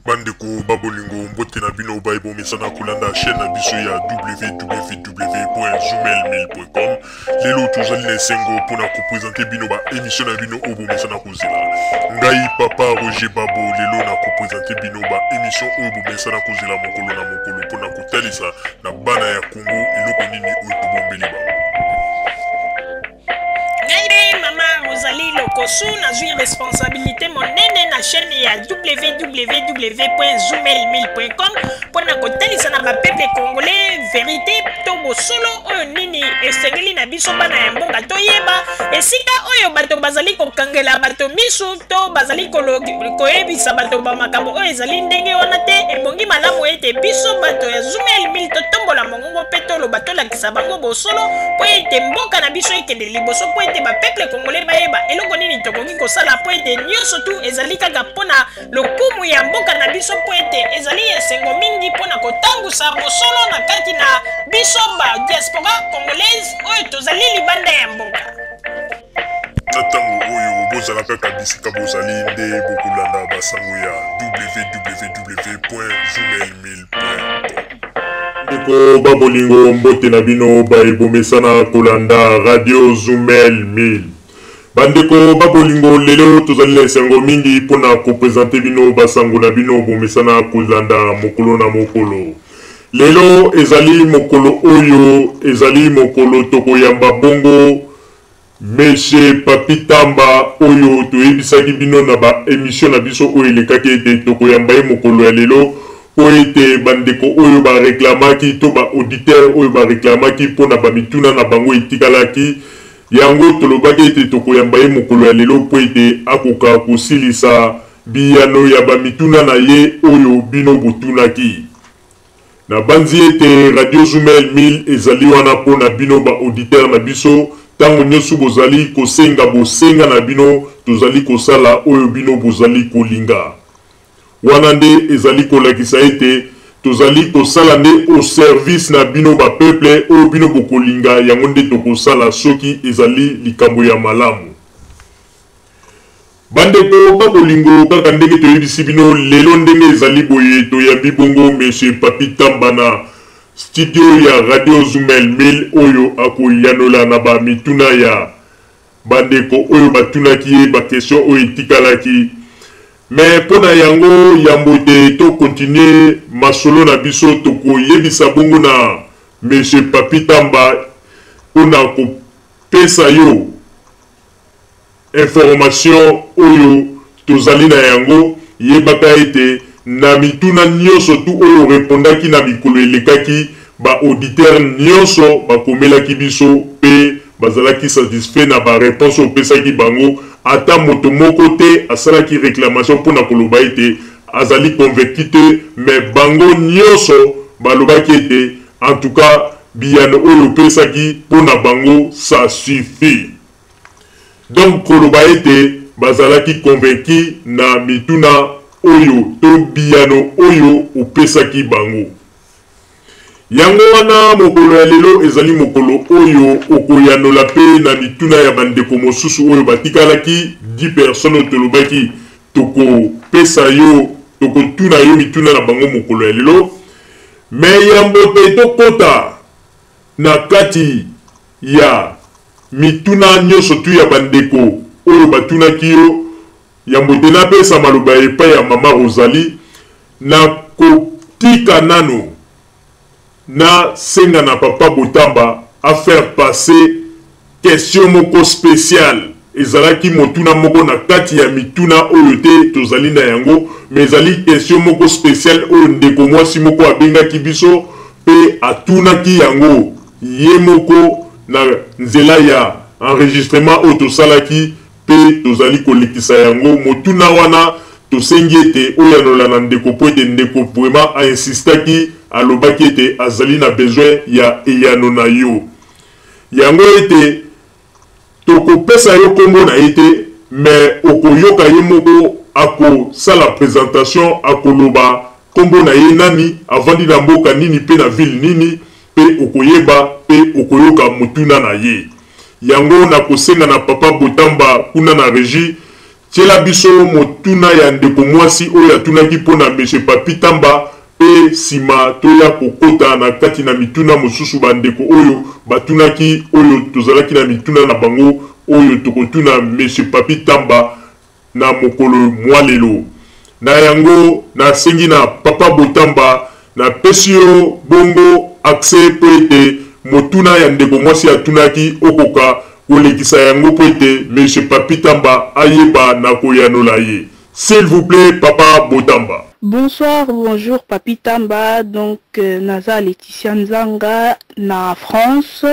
Bandeko babolingo mbote na bino baibo mesana kulanda chaîne na biso ya www.zoomel1000.com. Lelo tozali na sengo pona ko présenter bino ba émission na bino obo mesana kozela. Ngai papa Roger Babo lelo na ko présenter bino ba émission obo mesana kozela mokolo na mokolo pona ko talisa na bana ya Congo eloko nini oyo tobombeli ba. Rosalie Lokosu na zui responsabilité monene na chaîne ya www.zoomel1000.com pour na kotalisa na peuple congolais vérité to bosolo oyo nini esengeli na biso bana ya mboka toyeba esika oyo bato bazali kokangela bato misu to bazali koyebisa bato ba makambo oyo ezali ndenge wana te ebongi malamu ete biso bato ya Zoomel 1000 totombola mongongo pe toloba tolakisa bango bosolo po ete mboka na biso ekende liboso po ete ba peuple congolais bayeba eloko nini tokoki kosala po ete nyonso tu ezali kaka mpona lokumu ya mboka na biso po ete ezali esengo mingi mpona kotangusa bosolo na kati na biso ba diaspora congolaise oyo tozali libanda ya mboka. Na ntango oyo bozala kaka bisika bozali nde bokolanda basango ya www.zoomel1000.com. Ndeko babolingo mbote na bino baebomesana kolanda radio Zoomel 1000. Bandeko babolingo lelo tozali na esengo mingi mpona kopresente bino basango na bino bomesana kolanda mokolo na mokolo. Lelo ezali mokolo oyo ezali mokolo tokoyamba bongo Monsieur Papi Tamba oyo toyebisaki bino na ba émission na biso oyo elekaki ete tokoyamba ye mokolo ya lelo po ete bandeko oyo bareklamaki to ba auditeur oyo bareklamaki mpona bamituna na bango etikalaki yango tolobaki ete tokoyamba ye mokolo ya lelo po ete akoka kosilisa biyano ya bamituna na ye oyo bino botunaki. Na banzi ete radio Zoomel 1000 ezali wana mpona bino ba auditeur na biso tango nyonso bozali kosenga bosenga na bino tozali kosala oyo bino bozali kolinga. Wana nde ezali kolakisa ete tozali kosala nde au service na bino ba peuple oyo bino bokolinga yango nde tokosala soki ezali likambo ya malamu. Bandeko babolingo kaka ndenge toyebisi bino lelo ndenge ezali boye toyambi bongo Monsieur Papi Tamba na studio ya radio Zoomel 1000 oyo akoyanola na ba mituna ya bandeko oyo batunaki ye ba question oyo etikalaki. Mais pona yango yambo te to continuer masolo na biso tokoyebisa bongo na Monsieur Papi Tamba pona kopesa yo information oyo tozali na yango yebaka ete na mituna nyonso tu oyo repondaki na mikolo elekaki ba auditeur nyonso bakomelaki biso pe bazalaki satisfait na ba réponse opesaki bango ata moto moko te asalaki réclamation mpona koloba ete azali convaincu te mais bango nyonso balobaki ete en tout cas biyano oyo opesaki mpona bango ça suffit. Donc koloba ete bazalaki convaincu na mituna oyo to biyano oyo opesaki bango. Yango wana mokolo ya lelo ezali mokolo oyo okoyanola pe na mituna ya bandeko mosusu oyo batikalaki 10 personnes tolobaki tokopesa yo tokotuna yo mituna na bango mokolo ya lelo. Mais yambo te tokota na kati ya mituna nyonso tu ya bandeko oyo batunaki yo yambo te napesa maloba epai ya mama Rosalie na kotika nano na senga na papa Botamba a faire passer question moko spéciale ezalaki motuna moko na kati ya mituna oyo te tozali na yango mais ezali question moko spéciale oyo ndeko mwasi moko abengaki biso pe atunaki yango ye moko na nzela ya enregistrement oyo tosalaki pe tozali kolekisa yango motuna wana tosengi ete oyo anola na ndeko po ete ndeko vraiment ainsistaki alobaki ete azali na besoin ya eyano na yo yango ete tokopesa yo kombo na ye te mais okoyoka ye moko akosala présentation akoloba kombo na ye nani avandi na mboka nini pe na ville nini pe okoyeba pe okoyoka motuna na ye yango na kosenga na papa Botamba kuna na régie tiela biso motuna ya ndeko mwasi oyo atunaki mpona monsieur Papi Tamba pe sima toya kokota na kati na mituna mosusu bandeko oyo batunaki oyo tozalaki na mituna na bango oyo tokotuna monsieur Papi Tamba na mokolo mwa lelo. Na yango nasengi na Papa Botamba na pesio bongo accès po ete motuna ya ndeko mwasi atunaki okoka kolekisa yango po ete monsieur Papi Tamba ayeba na koyanola ye. S'il vous plaît, Papa Botamba. Bonsoir, bonjour Papi Tamba. Donc naza Laetitia Nzanga na France,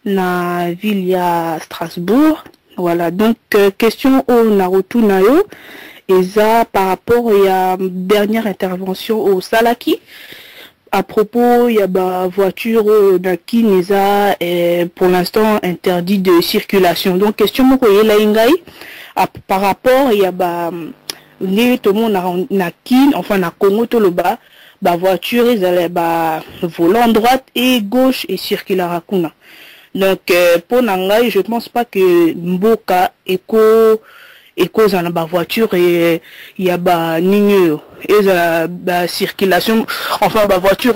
na ville ya Strasbourg. Voilà, donc question au Naruto Nayo. Et ça par rapport à la dernière intervention au Salaki. À propos, il y a une voiture qui est pour l'instant interdit de circulation. Donc question par rapport, il y a tout le monde na kin, enfin na Congo tout le bas, voiture ils allaient volant droite et gauche et circulaire à kuna. Donc pour Nangai, je pense pas que Mboka éco dans la voiture et il y a nigno et la circulation, enfin voiture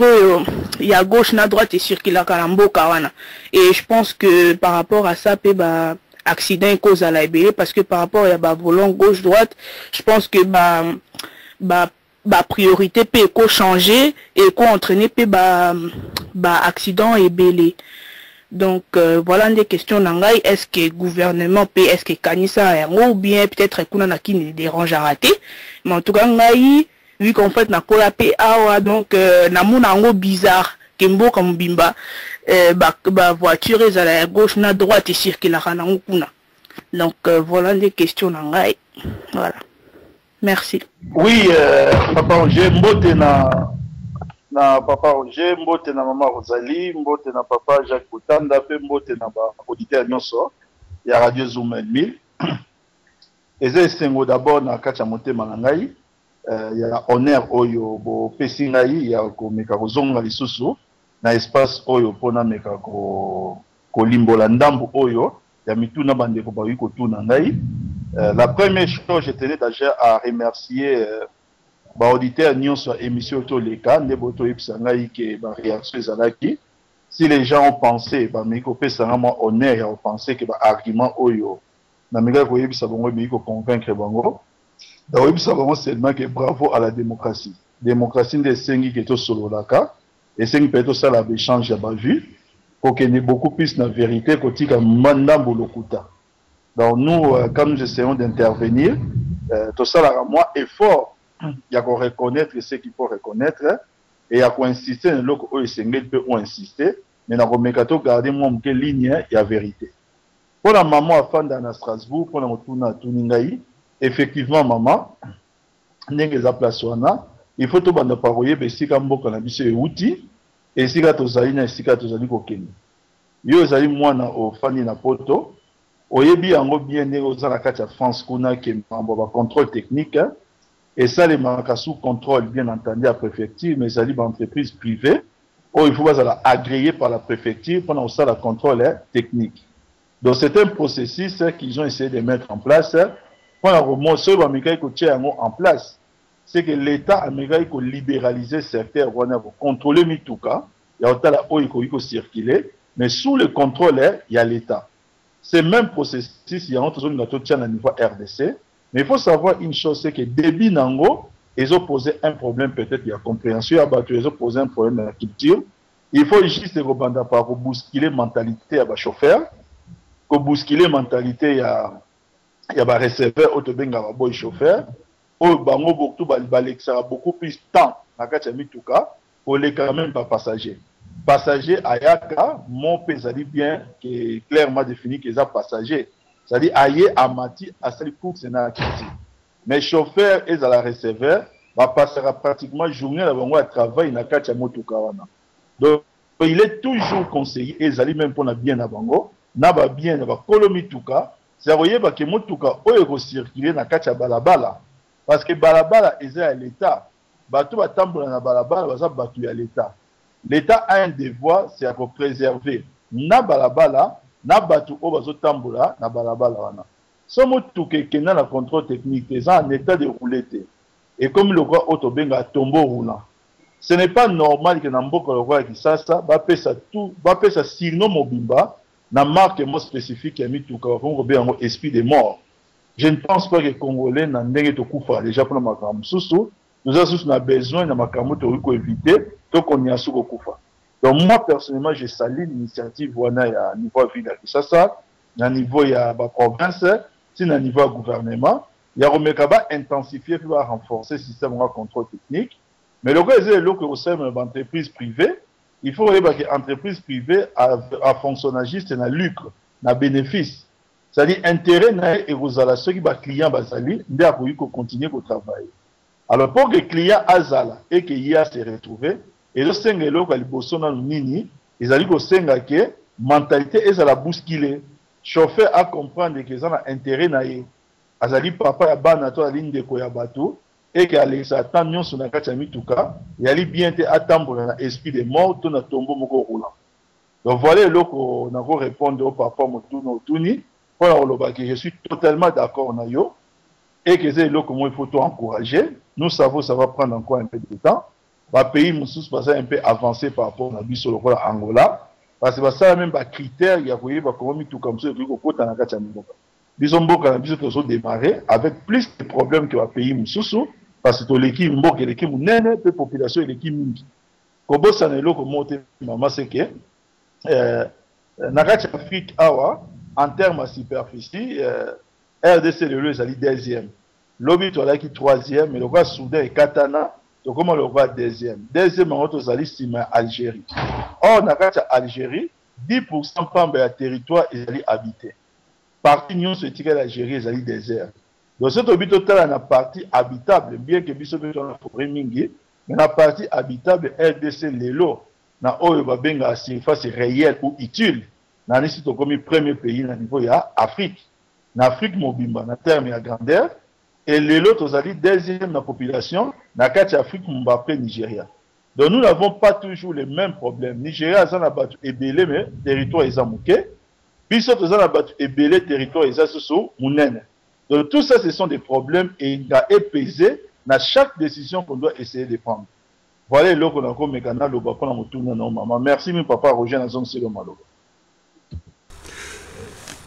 il y a gauche na droite et circulaire à Mboka wana. Et je pense que par rapport à ça peut accident cause à la parce que par rapport à volant gauche droite, je pense que priorité peut changer et entraîner peut accident et belé. Donc voilà des questions nangai, est-ce que le gouvernement peut, est-ce que Kanisa ou bien peut-être qu'on a qui ne dérange à rater, mais en tout cas ngai vu qu'en fait na kola pa donc na monango bizarre kembo comme bimba voiture est à la gauche na droite et circule à na kuna. Donc voilà des questions nangai. Voilà. Merci. Oui, Papa Roger mbote na Papa Roger mbote na Maman Rosalie mbote na Papa Jacques Botanda pe mbote na auditeur nyonso ya Radio Zoom 1000. Eza sengo d'abord na kacha motema na ngai ya honneur oyo bo pesi ngai ya ko meka kozonga lisusu na espace oyo pona meka ko limbola ndambu oyo ya mituna bandeko ba wi ko tuna ngai. La première chose, je tenais déjà à remercier auditeur nyonso émission to leka ndeboto ipsangai ke ba réaction ezalaki. Si les gens ont pensé ba miko pesa vraiment honneur ya penser que ba argument oyo na mega ko yebisa bongo miko convaincre bango. Da yebisa bongo seulement que bravo à la démocratie. Démocratie de sengi ke to sololaka et sengi peut ça la échange ya ba vue pour qu'il y ait beaucoup plus de vérité kotika mandambo lokuta. Donc nous quand nous essayons d'intervenir tout ça là moi effort il y a qu'on reconnaître ce qu'il faut reconnaître et il y a qu'on insister dans l'autre où il peut insister mais dans le garder moi quelle ligne il y a vérité pour la maman à fan dans Strasbourg pour la retourner Tuningaï effectivement maman n'est pas place il faut tout bande paroyer mais si comme beaucoup on a vu c'est outil et si quand aux alliés si quand aux alliés kokeni yo zali moi na au fan na poto oyebi yango bien né aux la carte France kuna qui ba contrôle technique et ça les marques sous contrôle bien entendu à préfecture mais ça libre entreprise privée où il faut pas agréé par la préfecture pendant ça la contrôle technique. Donc c'est un processus qu'ils ont essayé de mettre en place pour la remonter en place. C'est que l'État américain a libéralisé certains pour contrôler Mituka, il y a là où il faut circuler mais sous le contrôle il y a l'État. C'est même processus il y a autre zone à niveau RDC. Mais il faut savoir une chose, c'est que début Nango, ils ont posé un problème, peut-être il y a compréhension, ils ont posé un problème de la culture. Il faut juste rebondir par bousculer la mentalité à chauffeur, pour bousculer la mentalité à receveur, au boy chauffeur, au bango beaucoup plus de temps, pour les quand même pas passagers. Passager Ayaka, mon pesadi bien, qui est clairement défini qu'ils sont passagers. C'est-à-dire, aïe, amati, à celle pour c'est mais chauffeur et à la receveur, va passer pratiquement journée à travail na kacha motukawana. Donc, il est toujours conseillé, et zali même pour la bien à bango, na ba bien na ba kolomituka, c'est voyez ba ke motuka oyo circuler na kacha balabala. Parce que balabala est à l'État. Bato ba tambola na balabala, baza batu à l'État. L'État a un devoir, c'est à préserver na balabala. Na batu o bazo tambola na balabala wana. somo tuke kena na contrôle technique ils en état de rouler et comme le roi Otobenga tombeau roulant ce n'est pas normal que Namboka le roi Kisasa va pesa sinon mobimba na marque mo spécifique ya mituka on bien esprit de mort. Je ne pense pas que les Congolais n'ont pas déjà pour le Makam. Nous avons besoin de Makam pour éviter donc on y a sous Koufa. Donc moi personnellement je salue l'initiative à niveau ville à Kisasa, à niveau ya la province, si à niveau gouvernement, il y a remekaba intensifier pour renforcer le système de contrôle technique. Mais le cas est que au sein de l'entreprise privée, il faut que l'entreprise privée a fonctionnagiste et na lucre, na bénéfice. C'est-à-dire intérêt et vous allez ceux qui va client basali, il a continuer à travailler. Alors pour que le client azala et que y a se retrouver et le senga lo ka liboso na nini, ils allaient ko senga que mentalité est à la bousculer. Chauffeur à comprendre que ça a intérêt na ye. Azali papa ya bana to ligne de ko ya bateau et que Alexa attend nyonso na kati ya mituka, il allait bien te attendre na esprit de mort to na tombeau moko roulant. Donc voilà le ko na ko répondre au papa motuno tuni. Je suis totalement d'accord avec vous et que c'est là comment il faut tout encourager. Nous savons que ça va prendre encore un peu de temps. Le pays va un peu avancer par rapport à Angola. Parce que ça même des critères, il y a tout comme ça, il faut que nous avons démarré avec plus de problèmes que le pays Moussoussou, parce que l'équipe Mbok et l'équipe Mounene, la population et l'équipe Mingi. Comme ça, c'est que l'Afrique en termes de superficie, RDC le est deuxième. Lobby est qui troisième, mais le roi Soudan et Katana, donc comment le roi deuxième. Deuxième, on est Algérie. Or, dans Algérie, 10% de territoire est habité. Partie nous se tire l'Algérie est désert. Donc, cette objet total est une partie habitable, bien que nous sommes dans la forêt mingi, mais la partie habitable RDC Lelo, na oyo benga surface réelle ou utile. Nous sommes le premier pays au niveau de l'Afrique. En Afrique, mobimba, en termes de grandeur, et l'autre, nous avons deuxième dans la population, dans l'Afrique, après Nigeria. Donc nous n'avons pas toujours les mêmes problèmes. Nigeria, ça n'a pas ébélé, mais le territoire est amouqué. Puis ça n'a pas ébélé, le territoire est sous Mounene. Donc tout ça, ce sont des problèmes et il a épaisé dans chaque décision qu'on doit essayer de prendre. Voilà là qu'on a comme mécanique, le papa, maman. Merci, mon papa, Roger, dans son silo malo.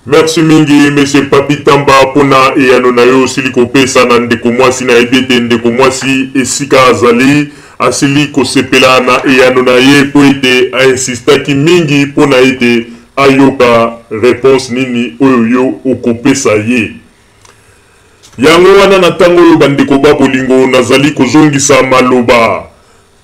Merci mingi monsieur Papi Tamba pona e anonayo siliko pesa na ndeko mwasi na ebete ndeko mwasi esika azali asili ko sepela na e anonaye po ete a insistaki mingi pona ete ayoka réponse nini oyo yo okopesa ye yango wana na tango yo bandeko babolingo nazali kozongisa maloba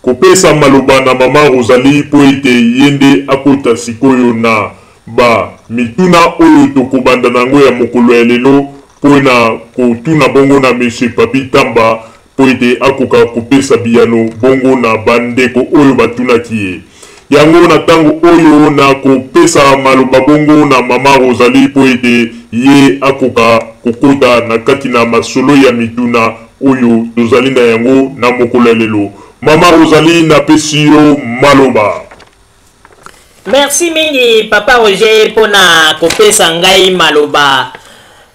kopesa maloba na mama Rosalie po ete yende akota sikoyo na ba mituna oyo tokobanda nango ya mokolo ya lelo pona kotuna bongo na monsieur Papi Tamba po ete akoka kopesa biyano bongo na bandeko oyo batunaki ye yango na tango oyo na kopesa maloba bongo na mama Rosalie po ete ye akoka kokota na kati na masolo ya mituna oyo tozali na yango na mokolo ya lelo mama Rosalie na pesi yo maloba. Merci mingi papa Roger pona kopesa ngai maloba.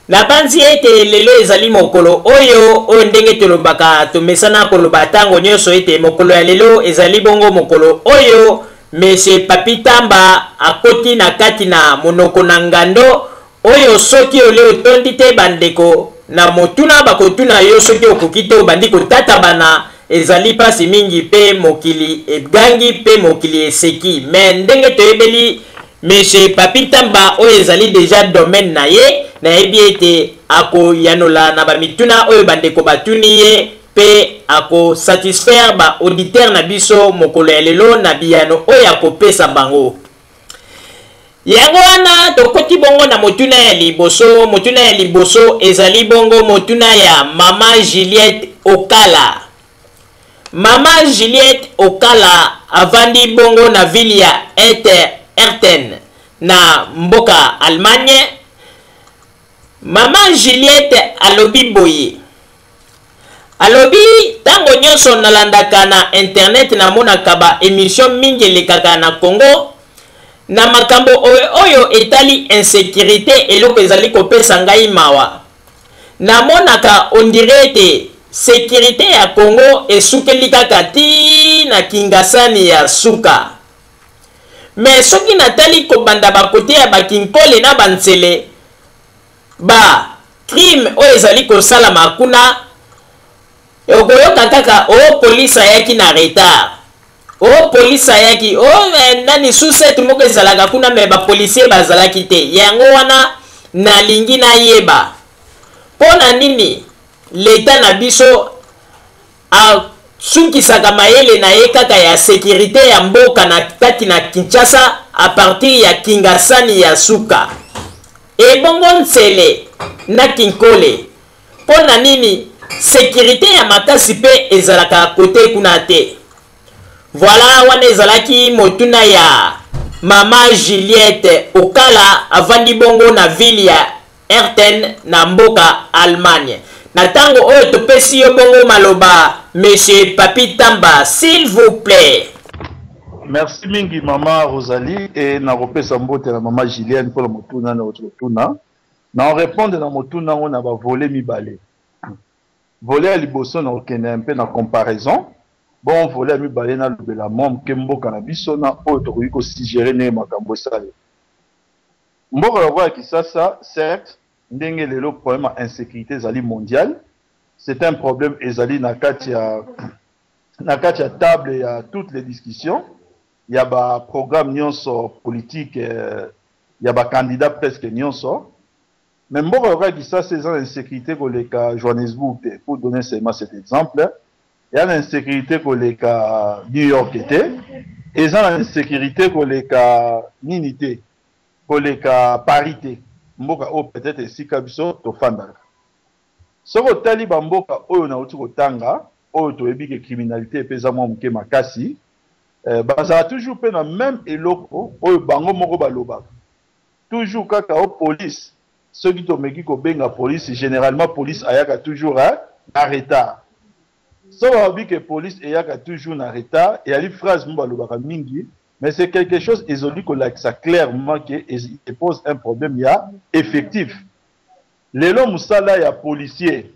Na banzi ete lelo ezali mokolo oyo ndenge tolobaka tomesana koloba tango nyonso ete mokolo ya lelo ezali bongo mokolo oyo monsieur Papi Tamba akoti na kati na monoko na ngando oyo soki ole otondi te bandeko na motuna bakotuna yo soki okoki te obandi kotata bana ezali pasi mingi pe mokili egangi pe mokili eseki mais ndenge toyebeli monsieur Papi Tamba oyo ezali déjà domaine na ye na yebi ete ako yanola na bamituna oyo bandeko batuni ye pe ako satisfaire ba auditeur na biso mokolo ya lelo na biyano oyo akopesa bango yango wana tokoti bongo na motuna ya liboso ezali bongo motuna ya mama Juliette Okala. Mama Juliette Okala avandi bongo na ville ya Erten na mboka Allemagne. Mama Juliette alobi boye. Alobi tango nyonso nalandaka na internet na monaka ba émission mingi lekaka na Congo. na makambo oyo etali insécurité eloko ezali kopesa ngai mawa namonaka on dirait te sécurité ya Congo esukeli kaka ti na kingasani ya suka mais soki natali kobanda bakote ya bakinkole na banzele ba crime oyo ezali kosalama kuna okoyoka kaka police ayaki na retard police ayaki nani sous-set moko ezalaka kuna me bapolisier bazalaki te yango wana nalingi nayeba mpona nini leta na biso asukisaka mayele na ye kaka ya sécurité ya mboka na kati na Kinshasa a partir ya kingasani ya suka ebongo nzele na kinkole mpona nini sécurité ya makasi pe ezalaka kote kuna te. Voilà wana ezalaki motuna ya mama Juliette Okala avandi bongo na ville ya Erten na mboka Allemagne. Na tango oyo topesi yo bongo maloba monsieur Papi Tamba s'il vous plaît. Merci mingi mama Rosalie et na repesa mbote na mama Julienne pour le motuna na autre tuna. Na répondre na motuna on a ba volé mibale. Voler à liboso na okene un peu na comparaison. Bon voler à mibale na lobela mom ke mboka na biso na autre ko sigérer ne makambo sale. Mboka la voix qui ça certes ndenge lelo problème insécurité zali mondiale. C'est un problème ezali na kati ya table ya toutes les discussions. Il y a ba programme nyonso politique il y a ba candidat presque nyonso. Mais mboka la voix qui ça c'est insécurité ko le ka Johannesburg pour donner seulement cet exemple. Il y a l'insécurité ko le ka New York était et ça l'insécurité ko le ka Ninité ko le ka Parité. Mboka o peut-être ici kabiso to fandaka. Soko tali ba mboka oyo na uti kotanga oyo to ebi ke criminalité pesa mwa muke makasi baza toujours pe na même eloko oyo bango moko baloba. Toujours kaka o police ceux qui to meki ko benga police généralement police ayaka toujours en retard. So babi que police ayaka toujours en retard et ali phrase mo balobaka mingi. Mais c'est quelque chose, ils ont dit que ça clairement qu'il pose un problème, il y a effectif. Les lots moussala, il y a policiers.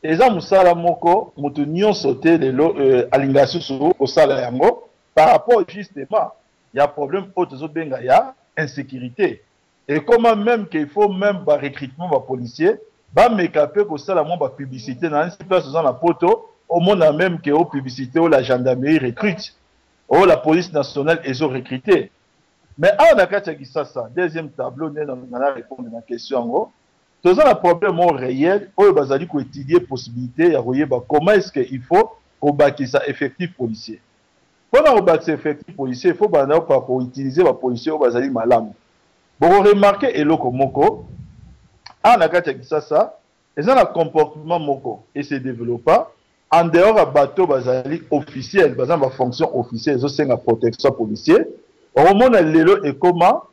Et ça moussala moko, moutounion sauté les lots alingation sur au sala yango. Par rapport justement, il y a problème autres benga, il y a insécurité. Et comment même qu'il faut même par recrutement par policiers, bah mécapé que ça la mon publicité dans une place dans la poto, au monde même que au publicité ou la gendarmerie recrute. Oh, la police nationale, ils ont recruté. Mais on a qu'à ça. Deuxième tableau, on a répondu à la question. Tout ça, le problème réel, on va étudier la possibilité, comment est-ce qu'il faut bâtir ça effectif policier. Pour bâtir effectif policier, il faut utiliser les policiers au Bazali Malam. Pour remarquer, et l'autre moko, on a qu'à ça, et ça, le comportement moko, et se développe. En dehors de bateau bazali officiel, par exemple, la fonction officielle, c'est la protection policière. Au moment où et comment,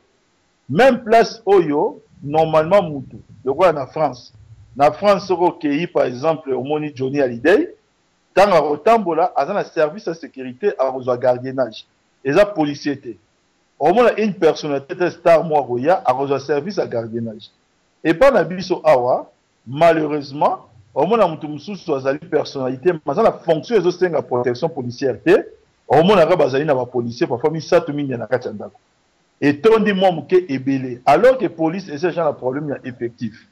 même place Oyo, normalement, Moutou. Le roi en France. En France, au pays, par exemple, au Moni Johnny Hallyday, quand on retambola, à un service de sécurité, à un gardiennage. Et ça, policier. Au moment où une personnalité star, moi, Roya, à un service de gardiennage. Et pas la biso awa, malheureusement, au moins, on a une personnalité, mais la fonction est la protection policière. Au moins, on a un policier, parfois, il s'est mis dans la kachanda. Et tout le monde est belé. Alors que la police, c'est un problème effectif.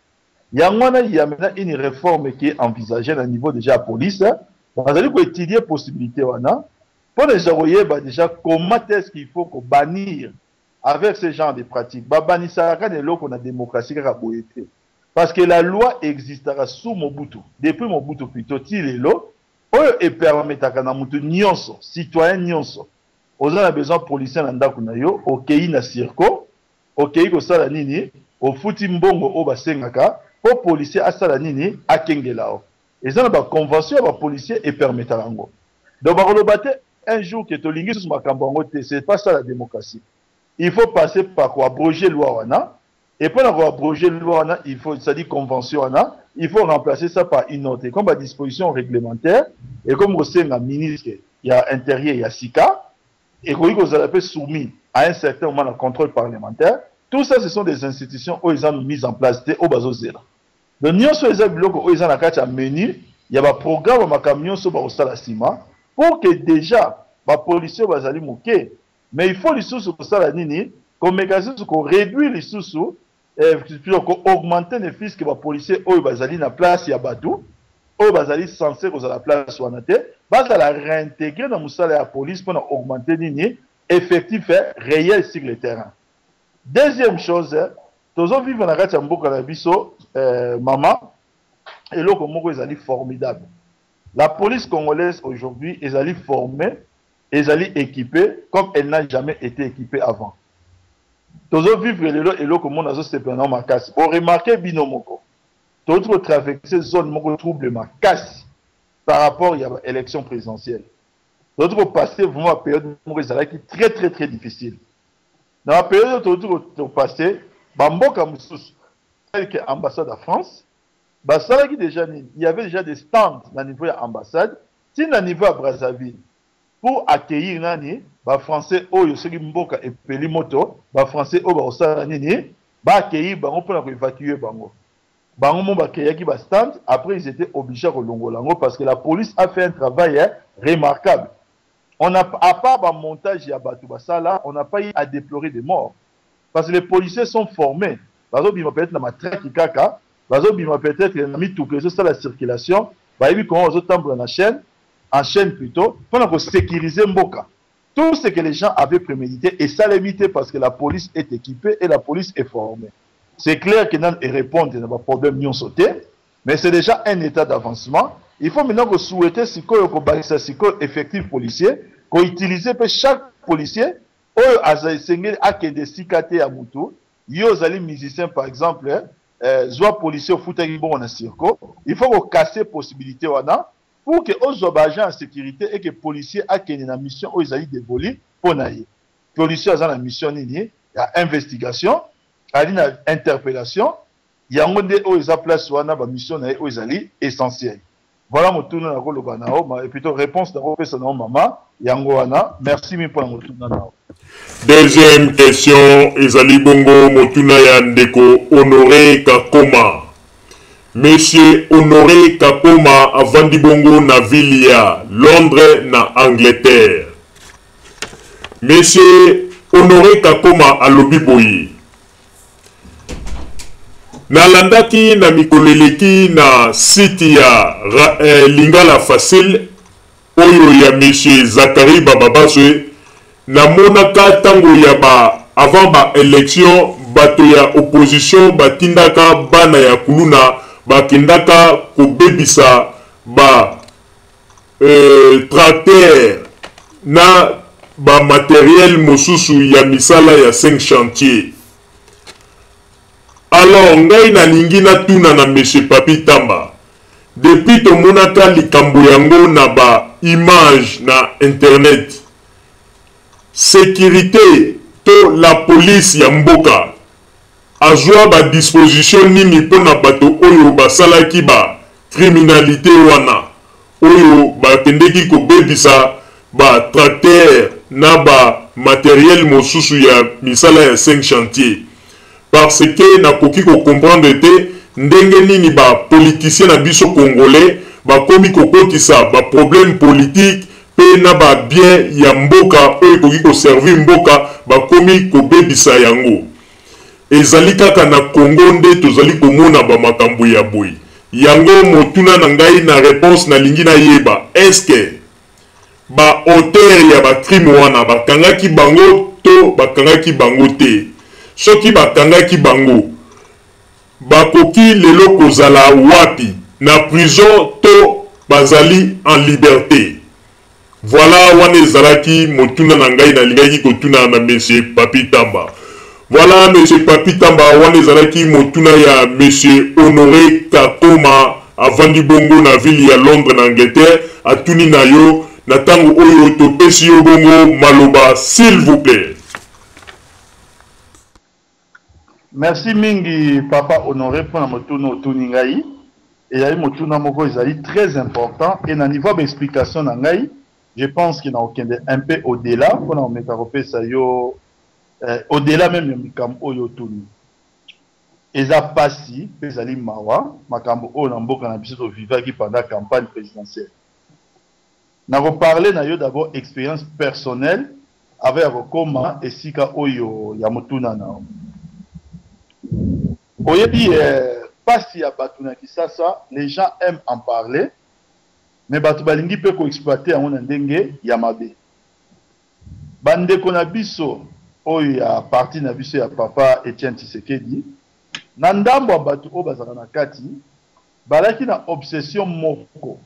Il y a maintenant une réforme qui est envisagée au niveau déjà de la police. On a étudier la possibilité. Pour déjà comment est-ce qu'il faut bannir avec ce genre de pratiques. Bannir ça, quand on a la démocratie qui a été. Parce que la loi existera sous Mobutu. Depuis Mobutu, plutôt, il est là. Et permet à Kanamutu nyonso, citoyen nyonso. On a besoin de policiers dans Ndakunayo, au Kei na Circo, au Kei ko sala nini, au Futi Mbongo au Basengaka, pour policiers à sala nini, à Kengelao. Et ça, la convention de policiers et permet à l'ango. Donc, un jour que tu lingues sur ma campagne, c'est pas ça la démocratie. Il faut passer par quoi? Abroger loi wana. Et pour avoir abrogé la loi, il faut, ça dit convention, il faut remplacer ça par une autre. Et comme la disposition réglementaire, et comme au sein d'un ministre, il y a intérieur, il y a SICA, et qu'on vous a soumis à un certain moment le contrôle parlementaire. Tout ça, ce sont des institutions où ils ont mis en place au Bazozela. Le Nyon sur les blocs où ils ont la carte à menu, il y a un programme à camion sur le ciment pour que déjà les policiers bazali mouké. Mais il faut les sous pour ça la nini, comme mécanisme pour réduire les sous, pour augmenter les fiscs que les policiers où bazali na place il y a bateau, où bazali censé que la place soit notée, bazali la réintégrer dans la police pour augmenter nini effectif réel sur le terrain. Deuxième chose, tous on vivent dans la carte à mboka na biso, maman, et là comme ils allaient formidable. La police congolaise aujourd'hui, ils allaient formée, ils allaient équipée comme elle n'a jamais été équipée avant. Tous on vivent et là comme on a ce pendant ma casse. On remarque binomoko. Tous on traverser zone moko trouble ma casse par rapport à l'élection présidentielle. Tous on passer vraiment une période où ils allaient très très très difficile. Dans la période où on a passé, Bamboka Moussous, tel que l'ambassade de France, il y avait déjà des stands au niveau de l'ambassade, si au niveau de Brazzaville, pour accueillir les Français, les Mboka et Pelimoto, les Français, les accueillir pour évacuer Bango. Bango m'a accueilli les stands, après ils étaient obligés à Longolango parce que la police a fait un travail remarquable. On a, à part le montage et Batubasala, on n'a pas eu à déplorer des morts. Parce que les policiers sont formés. Par exemple, ils vont peut-être dans ma traque kaka, par exemple, ils vont peut-être mis tout que ça la circulation, bah ils vont aux autres en chaîne plutôt, pour sécuriser Mboka. Tout ce que les gens avaient prémédité et ça limité parce que la police est équipée et la police est formée. C'est clair que nous répondons à nos problèmes non sautés, mais c'est déjà un état d'avancement. Il faut maintenant que souhaiter si effectif policier, qu'on utilise chaque policier, ou à des cicatés à Moutou, il y a des musiciens par exemple, soit policiers au foot en circo, il faut qu'on casse les possibilités pour que les agents en sécurité et que les policiers aient une mission où ils ont dévolé pour naïe. Les policiers ont une mission, il y a investigation, il y a interpellation, il y a une place où une mission où ils ont essentiel. Voilà mon tour dans le et plutôt réponse dans le maman Yangoana. Merci pour mon tour dans. Deuxième question, Ezali Bongo Motuna Yandeko Honoré Kakoma. Monsieur Honoré Kakoma avant di Bongo na Vilia, Londres na Angleterre. Monsieur Honoré Kakoma à Lobiboyi. Nalandaki na mikoleleki na site ya Lingala Facile oyo ya monsieur Zakari Bababaswe na monaka tango ya avant ba élection bato ya opposition batindaka bana ya kuluna bakindaka kobebisa tracteur na ba matériel mosusu ya misala ya 5 chantiers. Alors, ngai na lingi na tuna na monsieur Papi Tamba. Depuis to monaka likambo yango na ba image na internet. Sécurité to la police ya mboka. Azwa ba disposition nini pona bato oyo basalaki ba criminalité wana. Oyo bakendeki ko bebisa ba tracteur na ba matériel mosusu ya misala ya 5 chantiers. Parce que na koki ko comprendre te ndenge nini ba politicien na biso congolais ba komi ko kotisa ba problème politique pe na ba bien ya mboka oyo koki ko servir mboka ba komi ko bebisa yango. Ezali kaka na Congo nde tozali komona ba makambo ya boy. Yango motuna na ngai na réponse na lingi na yeba. Est-ce que ba auteur ya ba crime wana bakangaki bango to bakangaki bango te? Soki bakangaki bango bakoki lelo kozala wapi na prison to bazali en liberté. Voilà wane ezalaki motuna na ngai na lingaki kotuna na monsieur Papi Tamba. Voilà monsieur Papi Tamba wane ezalaki motuna ya monsieur Honoré Kakoma avant du bongo na ville ya Londres na Angleterre atuni na yo na tango oyo topesi yo bongo maloba s'il vous plaît. Merci mingi papa Honoré pour notre tour ngai et là mon tour moko est très important et na niveau d'explication ngai je pense qu'il n'a aucun un peu au-delà pour na mettre ça yo au-delà même de Mikambo Oyotuni. Eza pasi, ezali mawa, makambo o na mboka na biso vivaki pendant la campagne présidentielle. Na reparler na yo d'abord expérience personnelle avec Rokoma et Sika Oyo Yamotuna na. Oyebi pasi ya batuna kisasa, les gens aiment en parler, mais batu balingi pe ko exploiter en na ndenge ya mabe. Bande ko na biso oyo ya parti na biso ya papa Etienne Tshisekedi. Nandambo ya bato o bazala na kati balaki na obsession moko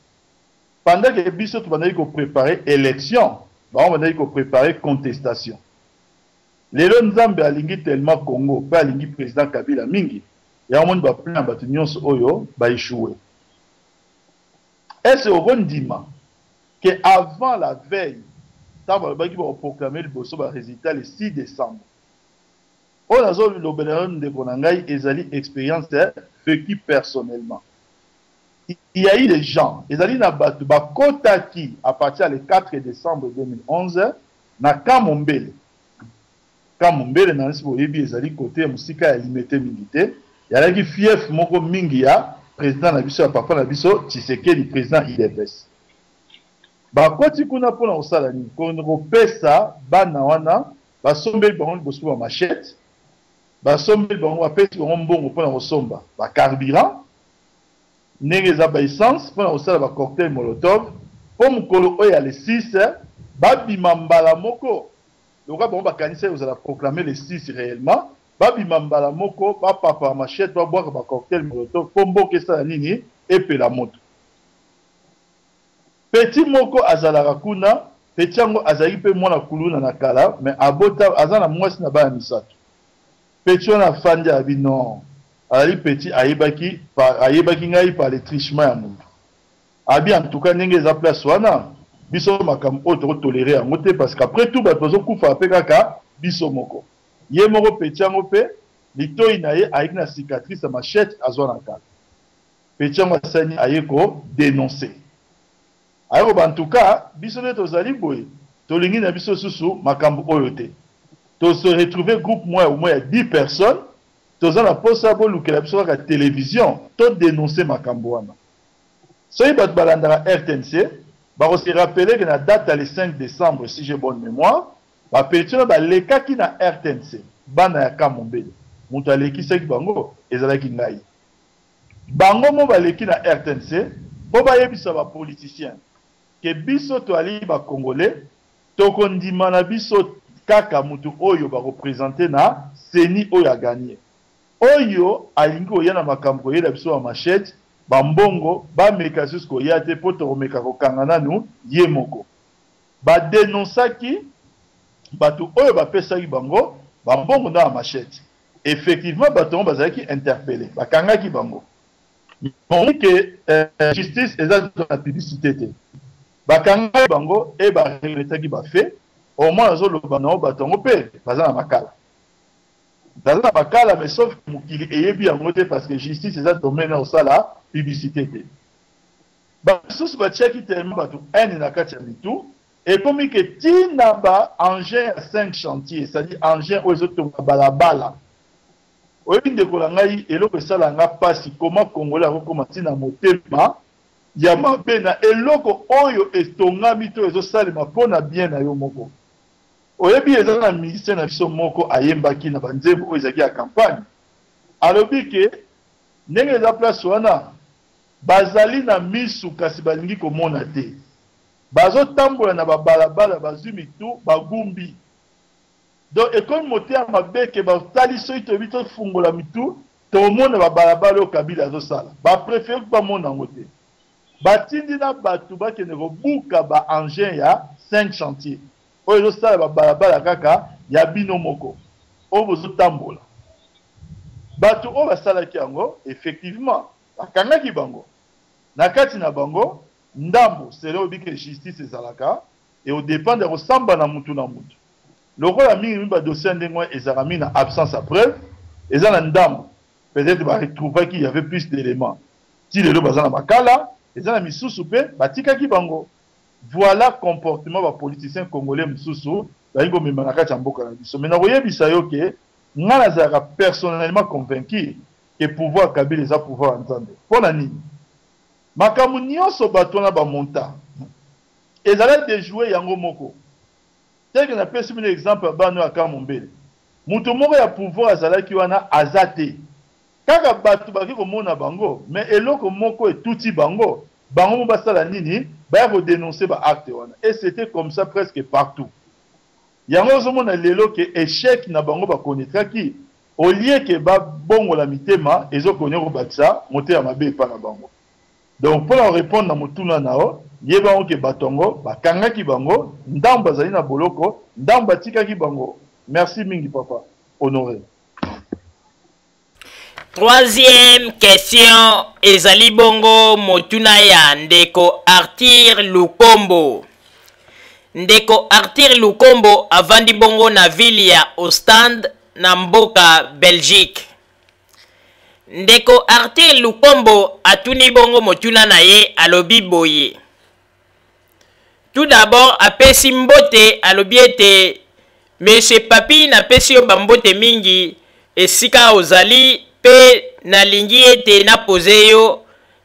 pendant que biso to bandaki ko préparer élection ba on bandaki ko préparer contestation lelo nzambe alingi tellement Congo pa alingi président Kabila mingi ya monde ba plan bato nyonso oyo ba échouer. Est-ce au ndima que avant la veille ta ba ki ba proclamer le bosso ba résultat le 6 décembre. On a zone l'obéléron de Konangai ezali expérience vécue personnellement. Il y a eu des gens, ezali na batu bakotaki à partir du 4 décembre 2011 na Kamombele. Kamombele na nsi boyebi ezali côté musika ya limité milité. Yalaki fief moko mingi ya président na biso ya papa na biso Tshisekedi président IDPS. Bakoti kuna pona osala ni ko pesa bana wana basombeli bango liboso ba machette. Basombe bango apesi bango mbongo mpona kosomba ba carburant ndenge eza ba essence mpona kosala ba cocktail molotov mpo mokolo oyo ya le 6 babima mbala moko lokola bango bakanisa ozala proclamer le 6 réellement babima mbala moko bapapa ya machette babwaka ba cocktail molotov mpo mboka esala nini epela moto. Petit moko azalaka kuna petit yango azalaki mpe mwana kuluna na kala mais abota aza na mwasi na bana misato. Petit on a fandi abi non. Ali petit ayebaki ngai par les trichements ya mutu. Abi en tout cas ndenge za place wana biso makambo o to tolérer yango te parce qu'après tout ba tozo kufa pe kaka biso moko. Ye moko petit yango pe litoi na ye ayiki na cicatrice ya machette azwa na kala. Petit yango asani ayeko dénoncer. Ayeko en tout cas biso ne tozali boye tolingi na biso susu makambo oyo te. To se retrouver groupe moi au moins 10 personnes, tous en la possible ou que la télévision, tout dénoncer ma cambouana. Si vous avez la RTNC, vous se rappeler que la date est le 5 décembre, si j'ai bonne mémoire, la pétition est le cas qui na RTNC, bana ya Kamombele, moutale qui sait bango, et zala qui ngai. Bango mo bale qui na RTNC, pour ba yebisa ba politicien, que biso to ali ba congolais, to kondima na biso kaka mutu oyo ba représenter na seni oyo a gagné oyo alingi oya na makambo yela biso wa machette ba mbongo ba meka jusqu'au yate poto omeka ko kangana nu ye moko ba dénonçaki batu oyo ba pesaki bango ba mbongo na machette effectivement batu bazaki interpellé ba kangaki bango on que justice ezali na publicité te ba kangaki bango e ba regrettaki ba fait au moins zo loba na batongo pe baza na makala baza na makala mais sauf mukili eyebi yango te parce que justice eza domaine au sala publicité te ba sous ba cheki tellement batu ene na kati ya mitu et comme que tina ba engin 5 chantiers c'est-à-dire engin oyo ezotonga balabala oyo ndeko na ngai eloko esala nga pasi comment congolais akokoma ntina motema ya mabe na eloko oyo etongami to ezosalema mpona bien na yo moko. Oyebi eza na ministère na biso moko ayembaki na banzembo oyo ezaki ya campagne alobi ke ndenge eza place wana bazali na misu kasi balingi komona te bazotambola na babalabala bazwi mitu bagumbi donc ekomi motema mabe ke batali soki toyebi tofungola mitu tomona babalabala oyo Kabila azosala bapréfere bamona yango te batindi na batu bakende kobuka ba engin ya 5 chantiers oyo ezosala babalabala kaka ya bino moko oyo bozotambola batu oyo basalaki yango effectivement bakangaki bango na kati na bango ndambo sele obike justice ezalaka et au dépend de kosamba na mutu na mutu lokola mingi badossier ndenge ezalaka mingi na absence à preuve eza na ndambo peut-être baretrouva qu'il y avait plus d'éléments ti lelo baza na makala eza na misusu pe batikaki bango. Voilà comportement ba politicien congolais msusu balingo mema na kati ya mboka na biso. Mais na koyebisa yo ke nga nazalaka personnellement convaincu que pouvoir Kabila eza pouvoir Nzambe. Mpona nini? Makambo nyonso bato na bamonta ezala déjouer yango moko. Tel que napesi bino exemple ya bano ya Kamombele. Mutu moko ya pouvoir azalaki wana aza te. Kaka bato baki komona bango, mais eloko moko etuti bango, bango mo basala nini? Baya ko dénoncer ba acte wana. Et c'était comme ça presque partout. Yango ozomona lelo ke échec na bango ba connaîtraki au lieu que ba bongo la mitema ezo connaître batsa monter ya mabe pa na bango. Donc pour leur répondre na mutuna nao, yeba onke batongo bakangaki bango, ndamba zali na boloko, ndamba tikaki bango. Merci mingi papa, honoré. Troisième question, ezali bongo motuna ya ndeko Arthur Lukombo. Ndeko Arthur Lukombo avandi bongo na ville ya Ostende na mboka Belgique. Ndeko Arthur Lukombo atuni bongo motuna na ye alobi boye. Tout d'abord apesi mbote alobi ete Monsieur Papi na pesi yo bambote mingi esika ozali pe na lingi ete na pose yo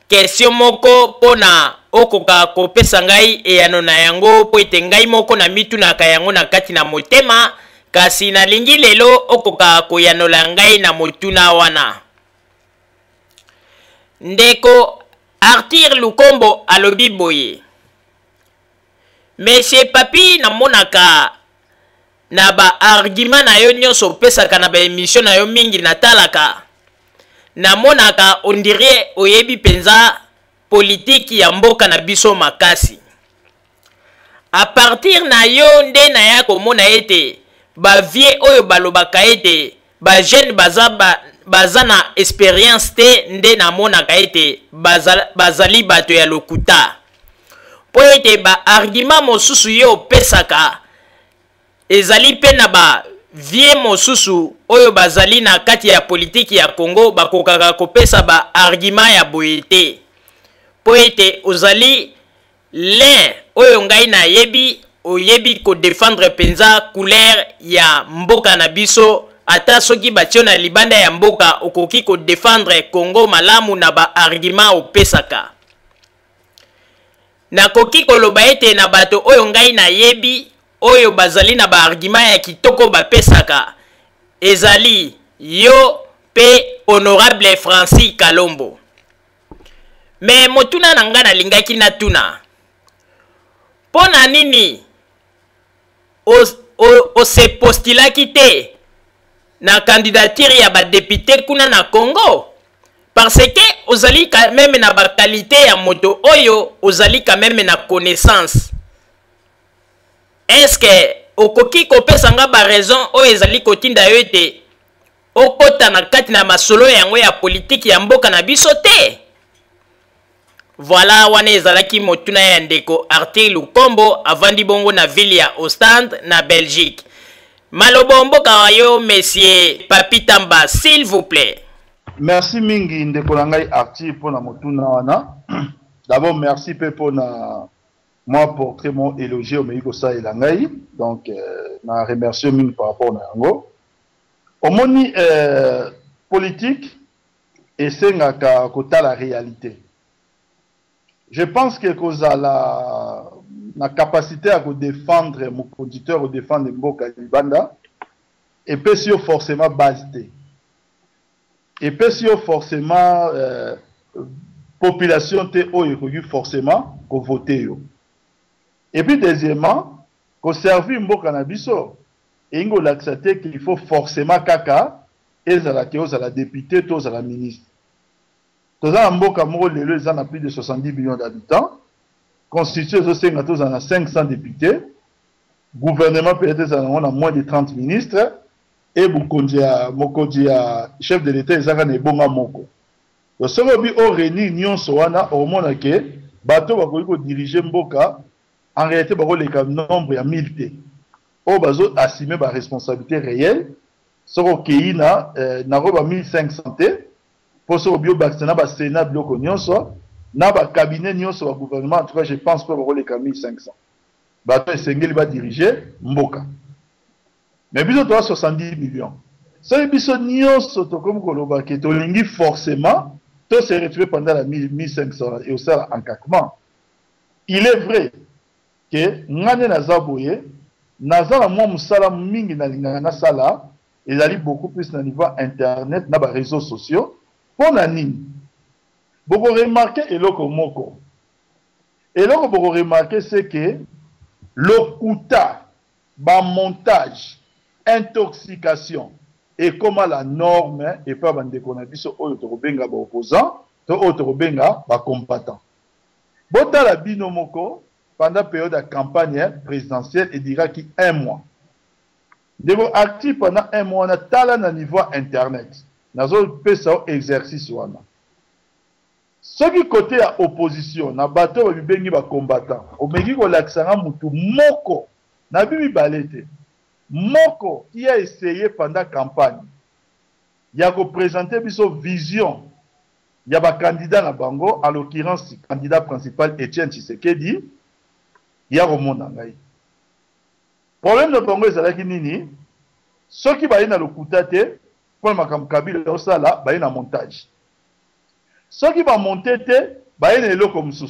question moko pona okoka kopesa ngai eyano na yango po ete ngai moko na mitunaka yango na kati na motema kasi na lingi lelo okoka koyanola ngai na motuna wana. Ndeko Arthur Lukombo alobi boye. Monsieur Papi na monaka na ba argument na yo nyonso pesaka na ba émission na yo mingi na talaka. Na monaka on dirait oyebi penza politique ya mboka na biso makasi. A partir na yo nde na ya komona ete ba vie oyo balobaka ete ba jeune baza na expérience te nde na monaka ete bazali bato ya lokuta. Po ete ba argument mosusu yo pesaka ezali pe na ba vie mosusu oyo bazali na kati ya politiki ya Congo bakokaka kopesa ba argument ya boyete. Po ete ozali l'un oyo ngai na yebi oyebi ko défendre penza couleur ya mboka na biso ata soki batio na libanda ya mboka okoki ko défendre Congo malamu na ba argument opesaka. Na koki koloba ete na bato oyo ngai na yebi oyo bazali na ba argument ya kitoko bapesaka ezali yo pe honorable Francis Kalombo. Mais motuna na nga nalingaki na tuna pona nini o se postulaki te na candidature ya ba député kuna na Congo parce que ozali quand même na ba qualité ya moto oyo ozali quand même na connaissance. Est-ce que okoki kopesa nga ba raison oyo ezali kotinda yo ete okota na kati na masolo yango ya politique ya mboka na biso te? Voilà wana ezalaki motuna ya ndeko Arthur Lukombo avandi bongo na ville ya Ostende na Belgique. Malobo mboka wa yo monsieur Papi Tamba s'il vous plaît. Merci mingi ndeko na ngai Arthur pona motuna wana. D'abord merci pe pona moi portrait mon élogieux mais ko sa elangai donc na remercie mingi par rapport na yango. Omoni politique et sengaka kota la réalité. Je pense que la capacité à défendre mon conducteur ou défendre Mboka Libanda et puis si forcément basé et puis si forcément population te forcément qu'on voter et puis deuxièmement qu'on servir Mboka na biso et ngo l'accepter qu'il faut forcément kaka et à la députée tous à la ministre. Tous en Mboka moko lelo ils en a plus de 70 millions d'habitants. Constitué aussi tous en a 500 députés. Gouvernement peut-être on a moins de 30 ministres. Et Mokonji chef de l'État ils en a bonga moko. Donc ce qui est au réuni nion soana au monde que bateau va diriger Mboka en réalité ba le nombre ya 1000 té. Au bazo assumer ba responsabilité réelle. Ce qui na roba 1500 té. Pour ce bio na ba Sénat bloko nyonso na ba cabinet nyonso ba gouvernement en tout cas je pense que ba les 1500 bato esengeli ba diriger Mboka Mais biso to 70 millions. Ça biso nyonso to comme koloba ke to lingi forcément to se retrouver pendant la 1500 et au ça encaquement. Il est vrai que ngane naza boye naza na mwa musala mingi na lingana na sala ezali beaucoup plus na niveau internet na ba réseaux sociaux pour na nini. Boko remarquer eloko moko. Eloko boko remarquer c'est que l'okuta ba montage intoxication et comment la norme et pas bande qu'on a biso oyo to benga ba opposant to oyo to benga ba combattant. Bota la bino moko pendant période de campagne présidentielle et dira qui 1 mois. Devo actif pendant 1 mois na tala na niveau internet. Nazo pesa exercice wana. Ce qui côté à opposition na bato ba bibengi ba combattant. Omengi ko laksanga mutu moko na bibi balete. Moko qui a essayé pendant campagne. Il a représenté biso vision. Il y a un candidat na bango, en l'occurrence, candidat principal Etienne Tshisekedi, il y a remonté dans le problème de bango, c'est que nini, ceux qui baillent dans le koutate, pour le Kabila, là, baillent dans le montage. Ceux qui vont monter, baillent dans le comme sous.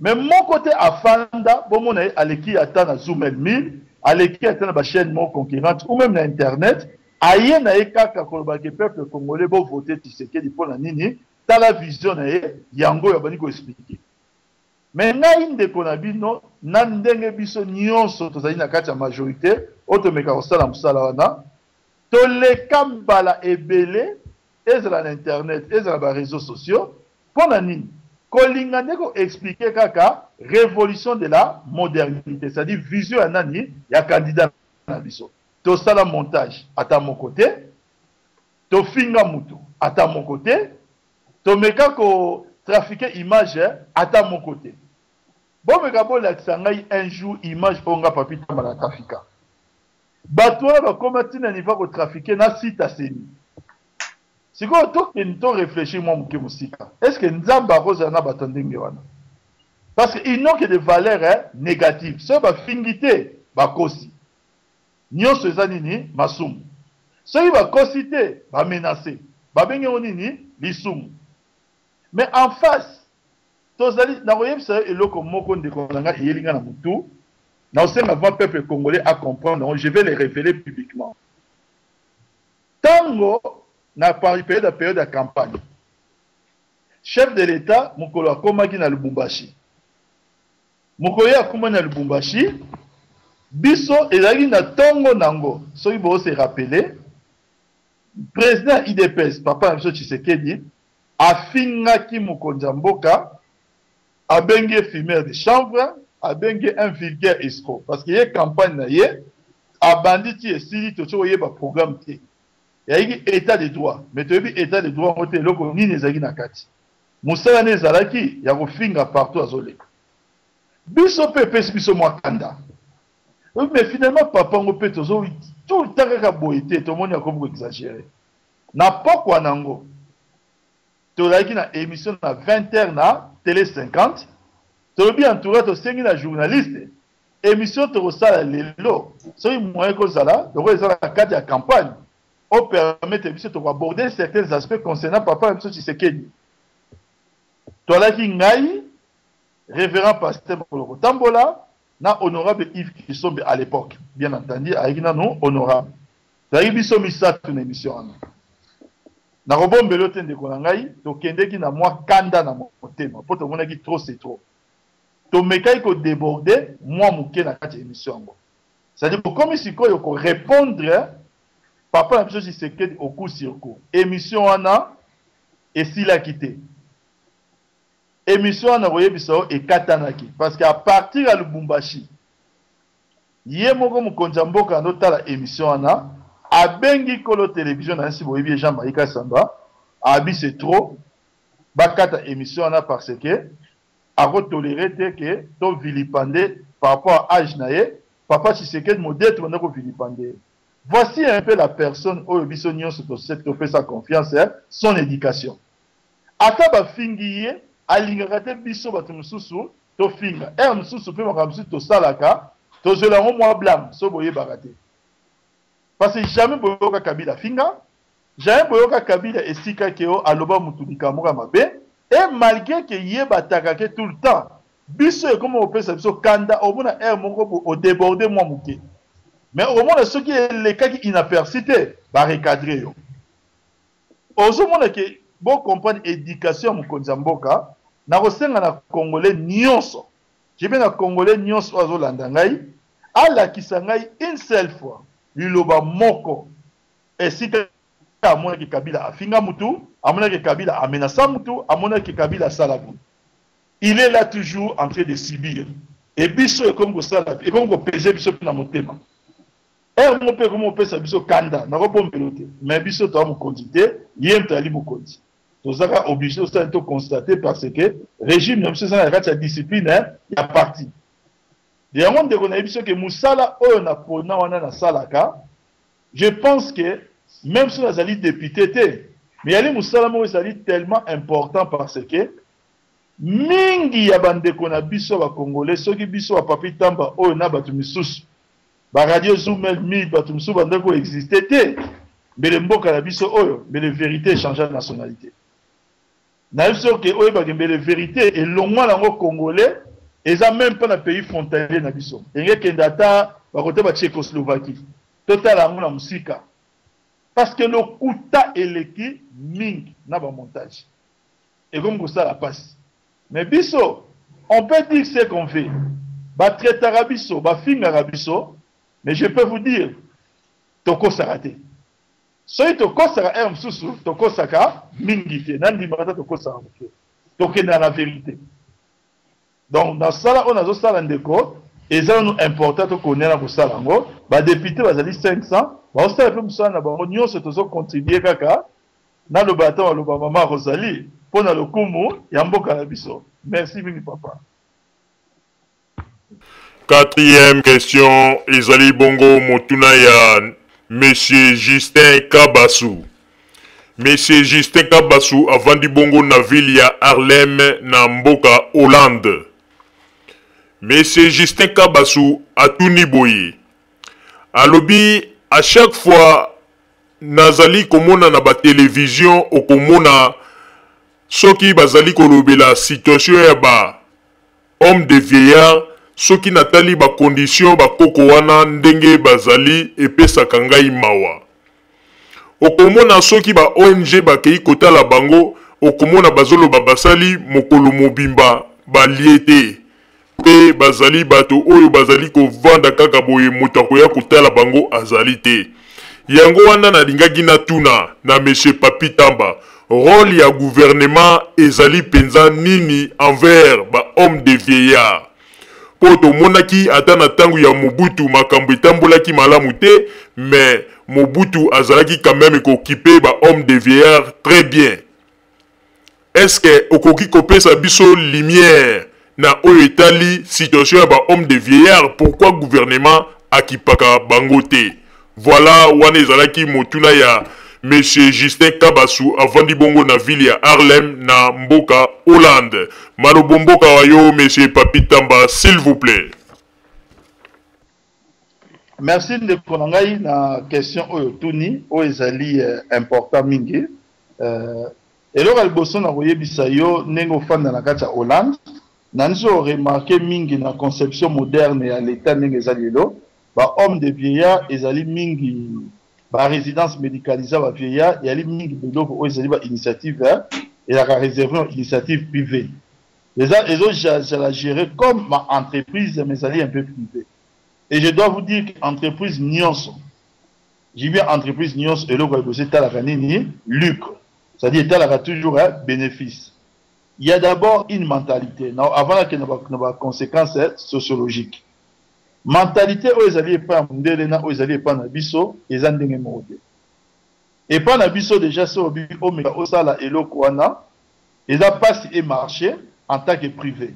Mais mon côté à Fanda, bon, mon à l'équipe attend à Zoom 1000, à l'équipe attend à la chaîne mon concurrente, ou même dans Internet. Aïe na ekaka kolobaki peuple congolais bo voter Tshisekedi pour la nini ta la vision na yango ya bani ko expliquer mais na inde konabino na ndenge biso nyonso tozali na kati ya majorité otomeka osala musala wana to le kambala ebele ezala na internet ezala ba réseaux sociaux pour la nini kolinga ndeko expliquer kaka révolution de la modernité c'est-à-dire vision ya nani ya candidat na biso. To sala montage à mon côté, to finga mutu à mon côté, to meka ko trafiquer image à mon côté. Bon meka bo la tsangai un jour image onga papita mala trafika. Batwa ba komati na niveau ko trafiquer na site aseni. Siko to kento réfléchir moi muke musika. Est-ce que nzamba roza na batandenge wana? Parce qu'ils n'ont que des valeurs négatives. Ça va fingité ba kosi. Nyonso eza nini masumu. Soki bakosite ba menacer. Ba benge nini lisumu. Mais en face tozali na koyebisa eloko moko ndeko nanga eyelinga na mutu. Na osenga va peuple congolais à comprendre, je vais les révéler publiquement. Tango na période de campagne. Chef de l'État mukolo akomaki na Lubumbashi. Mukolo akomaki na Lubumbashi. Biso ezali na tongo nango soki bo se rappeler président IDPS papa Biso Tshisekedi afingaki mokonzi mboka abenge fumeur de chanvre abenge un vulgaire escroc parce que ye campagne na ye abanditi esili to tso yeba programme te yaiki état de droit mais to yebi état de droit ngote loko nini ezali na kati musala ne zalaki ya kofinga partout azole biso pepe biso mwakanda. Mais finalement, papa, on peut tout le temps que tout le monde a comme exagéré. Na pourquoi nango? Tu as une émission à 20h na télé 50. Tu as bien entouré de 5 journalistes. Émission tu as les lots. C'est moyen que ça là, tu as la carte de campagne. On permet de aborder certains aspects concernant papa Biso Tshisekedi. Tu as une révérend pasteur Mokolo Tambola. Na honorable Yves Kisombe à l'époque, bien entendu, avec nous honorable. Ça y est, biso misa toute une émission. Na robon beloten de konangai, to kende ki na moi kanda na motema, pour te montrer qui trop c'est trop. To mekai ko déborder, moi mouké na kati émission. C'est-à-dire comme si ko yoko répondre, papa la chose c'est que au coup sur coup. Émission ana et s'il a quitté. Émission na voye biso et katanaki parce qu'à partir à Lubumbashi yé moko mokonzi mboka notala émission na abengi kolo télévision na si boyebi Jean Maïka Samba abi c'est trop bakata émission na parce que a tolérer que to vilipande par rapport à âge naé papa Tshisekedi modèle to ndako vilipande. Voici un peu la personne au biso nyonso to cette to fait sa confiance son éducation ata ba fingiye alingaka biso bato mususu to finga mususu pe makambo to salaka to zela mo mwa blanc so boye bakate Parce que jamais boyoka Kabila finga, jamais boyoka Kabila esika keo aloba mutulika moka mabe, et malgré que yeba takake tout le temps, biso e comme on peut ça biso kanda au mona air moko au déborder moi mouké. Mais au moins ceux qui est les cas qui inapercité va recadrer yo. Au moins que bon comprendre éducation mu konzamboka na kosenga na congolais nyonso. Je bien na congolais nyonso azolanda ngai ala kisangai une seule fois. Liloba moko esika amona ki Kabila afinga mutu, amona ki Kabila amenasa mutu, amona ki Kabila salabu. Il est là toujours en train de subir. Et biso est comme ça, et comme vous pesez biso na motema. Et mon père comme on peut ça biso kanda, na ko melote. Mais biso to mo quantité, yem tali mo quantité. To saka obligé ça to constater parce que régime même ça na sa discipline il y a parti. Et avant de connaître biso que musala o na pona wana na salaka, je pense que même si les alliés députés, mais les musala mo sali tellement important parce que mingi ya bandeko na biso ba congolais soki biso ba papi tamba oyo na batu misusu ba radio zoomel mi batu misusu bandeko exister te mbele mboka na biso oyo mbele vérité changer de nationalité na biso ke oyo ba mbele vérité et longwa lango congolais eza même pas na pays frontalier na biso enge kendata ba côté ba Tchécoslovaquie total lango na musika parce que le kuta eleki mingi na ba montage et comme ça la passe. Mais biso, on peut dire ce qu'on fait. Ba traiter rabiso, ba finga rabiso, mais je peux vous dire, toko sarate. Soy toko sara msusu, toko saka mingite, nandi marata toko sara mke. Toko na la vérité. Donc dans ça on a zo sala ndeko, et ça nous important to connaître na sala ngo, ba député bazali 500, ba osala pe musala na ba nyonso tozo contribuer kaka na lo bato lo ba mama Rosalie. Pour le Kumu, Yamboka Labiso. Merci, Mimi Papa. Quatrième question, Ezali Bongo Motunaya, Monsieur Justin Kabassou. Monsieur Justin Kabassou, avant du Bongo na ville ya Harlem, na Mboka, Hollande. Monsieur Justin Kabassou, a Touniboye. Alobi, à chaque fois, Nazali Komona na ba télévision, au Komona, soki bazali kolobela situation ya ba homme de vieillard soki natali ba condition ba koko wana ndenge bazali epesaka ngai mawa okomona soki ba ONG bakei kotala bango okomona bazoloba basali mokolo mobimba baliete pe bazali bato oyo bazali kovanda kaka boye moto akoya kotala bango azali te yango wana nalingaki na tuna na monsieur Papi Tamba rôle ya gouvernement ezali penza nini envers ba homme de vieillard poto monaki ata na tangu ya Mobutu makambo etambolaki malamu te mais Mobutu azalaki quand même s'occuper ba homme de vieillard très bien. Est-ce que okoki kopesa biso lumière na oyo etali situation ya ba homme de vieillard pourquoi gouvernement akipaka bango te? Voilà wana ezalaki motuna ya Monsieur Justin Kabassou avant di bongo na ville ya Harlem na Mboka Hollande. Malobo mboka wayo Monsieur Papi Tamba s'il vous plaît. Merci de konangai na question oyo tuni oyo ezali important mingi. Eloko liboso na koyebisa yo ndenge ofanda na kati ya Hollande nanzo remarqué mingi na conception moderne ya l'état ndenge ezali lo ba homme de vieillard ezali mingi ba résidence médicalisée ba vieillard yali mingi biloko oyo ezali ba initiative et la réserver une initiative privée. Les autres je la gérer comme ma entreprise mais ezali un peu privée. Et je dois vous dire qu'entreprise nyonso, j'ai bien entreprise nyonso et le quoi c'est la kanini lucre. C'est-à-dire t'as toujours un bénéfice. Il y a d'abord une mentalité. Non, avant qu'il n'y ait pas conséquences sociologiques. Mentalité où ils allaient pas mondelena où ils allaient pas nabiso ils ont des mots. Et pas nabiso déjà sur au méga au sala et le kwana ils ont passé et marché en tant que privé.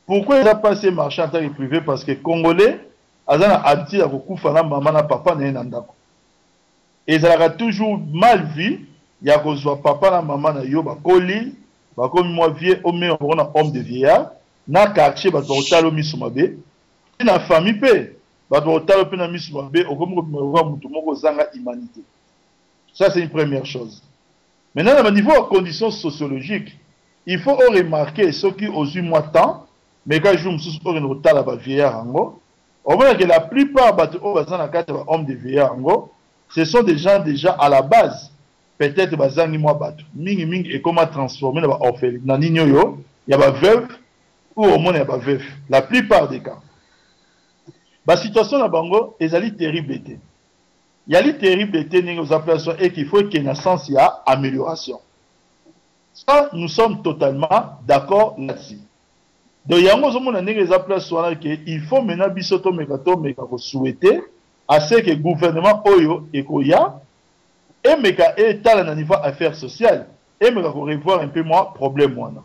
Pourquoi ils ont passé marché en tant que privé? Parce que Congolais azana habitué à kufa na maman na papa na ndako. Ils ont toujours mal vu. Il y a papa na maman na yo bakoli bakomi moi vieux on a homme de vieillard na quartier ba totalo misomabe na famille pe Ça, c'est une première chose. Maintenant, au niveau de conditions sociologiques, il faut remarquer ceux qui ont eu moins de temps, mais quand je me suis dit que vieillard, on voit que la plupart des hommes de vieillard, ce sont des gens déjà à la base. Peut-être bazangi moi batu mingi mingi et comment transformer dans orphelin na nino yo ya ba veuve ou au moins ya ba veuve la plupart des cas ba situation na bango ezali terrible été yali terrible été ningi aux appellations et qu'il faut qu'il y ait un sens ya amélioration. Ça nous sommes totalement d'accord là-dessus. Donc yango zo mona ningi les appellations là que il faut maintenant bisoto mekato mekako souhaiter à ce que gouvernement oyo ekoya et meka état na niveau affaires sociales et meka ko revoir un peu moins problème wana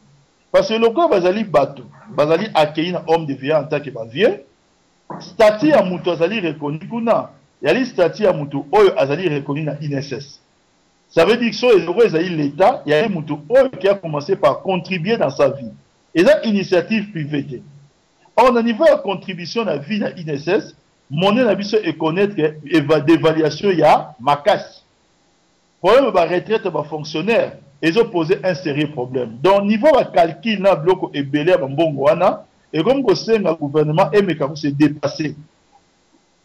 parce que le corps bazali bato bazali accueillir un homme de vie en tant que vieux statut ya mutu azali reconnu kuna yali statut ya mutu oyo azali reconnu na INSS. Ça veut dire que so ezali l'état yali mutu oyo qui a commencé par contribuer dans sa vie et ça initiative privée. On a niveau de contribution à la vie na INSS monnaie na biso et connaître d'évaluation ya makas. Problème de la retraite de fonctionnaire, ils ont posé un sérieux problème. Donc, niveau de calcul, na bloc et belé à Mbongwana, et comme que c'est le gouvernement et mécano s'est dépassé.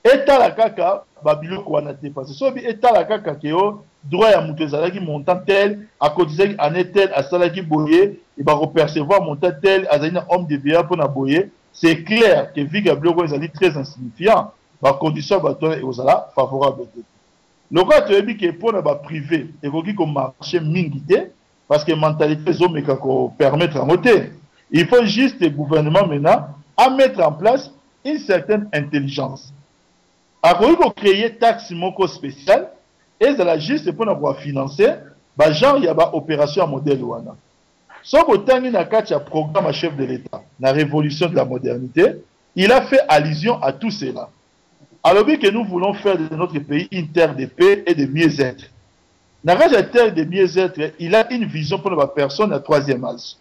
État la caca, Babilo ko a dépassé. So bi état la caca qui yo droit à monter montant tel, à cotiser année tel, à salaki boyer, il va repercevoir montant tel, à un homme de vie pour na boyer. C'est clair que vu que bloc est très insignifiant, la condition bâton et aux ala favorable. Le cas tu as dit que pour le privé, il faut qu'il marche mingité parce que la mentalité zone permettre à noter. Il faut juste le gouvernement maintenant à mettre en place une certaine intelligence. Alors il faut créer une taxe moko spéciale et c'est la juste pour pouvoir financer genre il y a une opération à modèle wana. Sauf autant il y a un programme à chef de l'État, la révolution de la modernité, il a fait allusion à tout cela. Alors que nous voulons faire de notre pays une terre de paix et de mieux-être. Dans la terre de mieux-être, il a une vision pour la personne à troisième âge.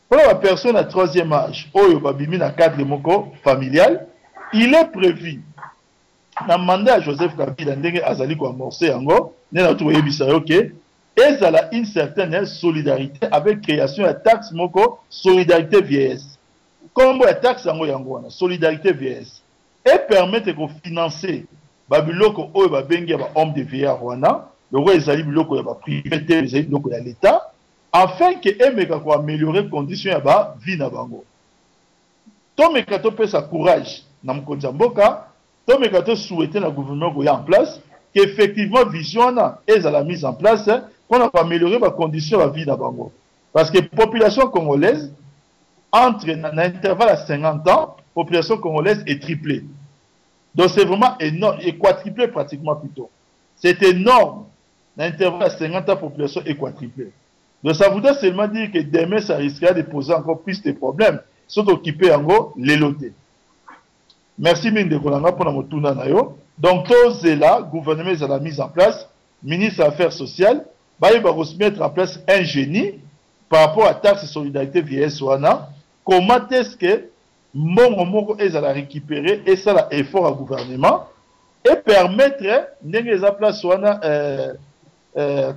Pour la personne à troisième âge, au cadre familial, il est prévu dans le mandat à Joseph Kabila, Azali ko amorcé ango, et ça a une certaine solidarité avec création de taxe moko solidarité vieillesse. Comme la taxe ango yango, solidarité vieillesse. Et permettre de financer babiloko oyo babengi ba homme de vieillard wana le roi ezali biloko ya ba privé ezali biloko ya l'état afin que emeka ko améliorer condition ya ba vie na bango. To meka to pesa courage na mokonzi mboka, to meka to souhaiter na gouvernement ko ya en place qu'effectivement vision na ezala mise en place pour améliorer ba condition ya vie na bango. Parce que population congolaise entre dans intervalle à 50 ans, population congolaise est triplée. Donc c'est vraiment énorme, et quadruplé pratiquement plutôt. C'est énorme. L'intervalle à 50 ans, population est quadruplée. Donc ça voudrait seulement dire que demain, ça risquerait de poser encore plus de problèmes. Sont occupés en gros les lotés. Merci Mine de Kolanga pour notre tour nayo. Donc tout c'est là, gouvernement a la mise en place, ministre des Affaires sociales, il va se mettre en place un génie par rapport à la taxe de solidarité vieillesse wana. Comment est-ce que Mongo est à la récupérer et ça la effort au gouvernement et permettre les place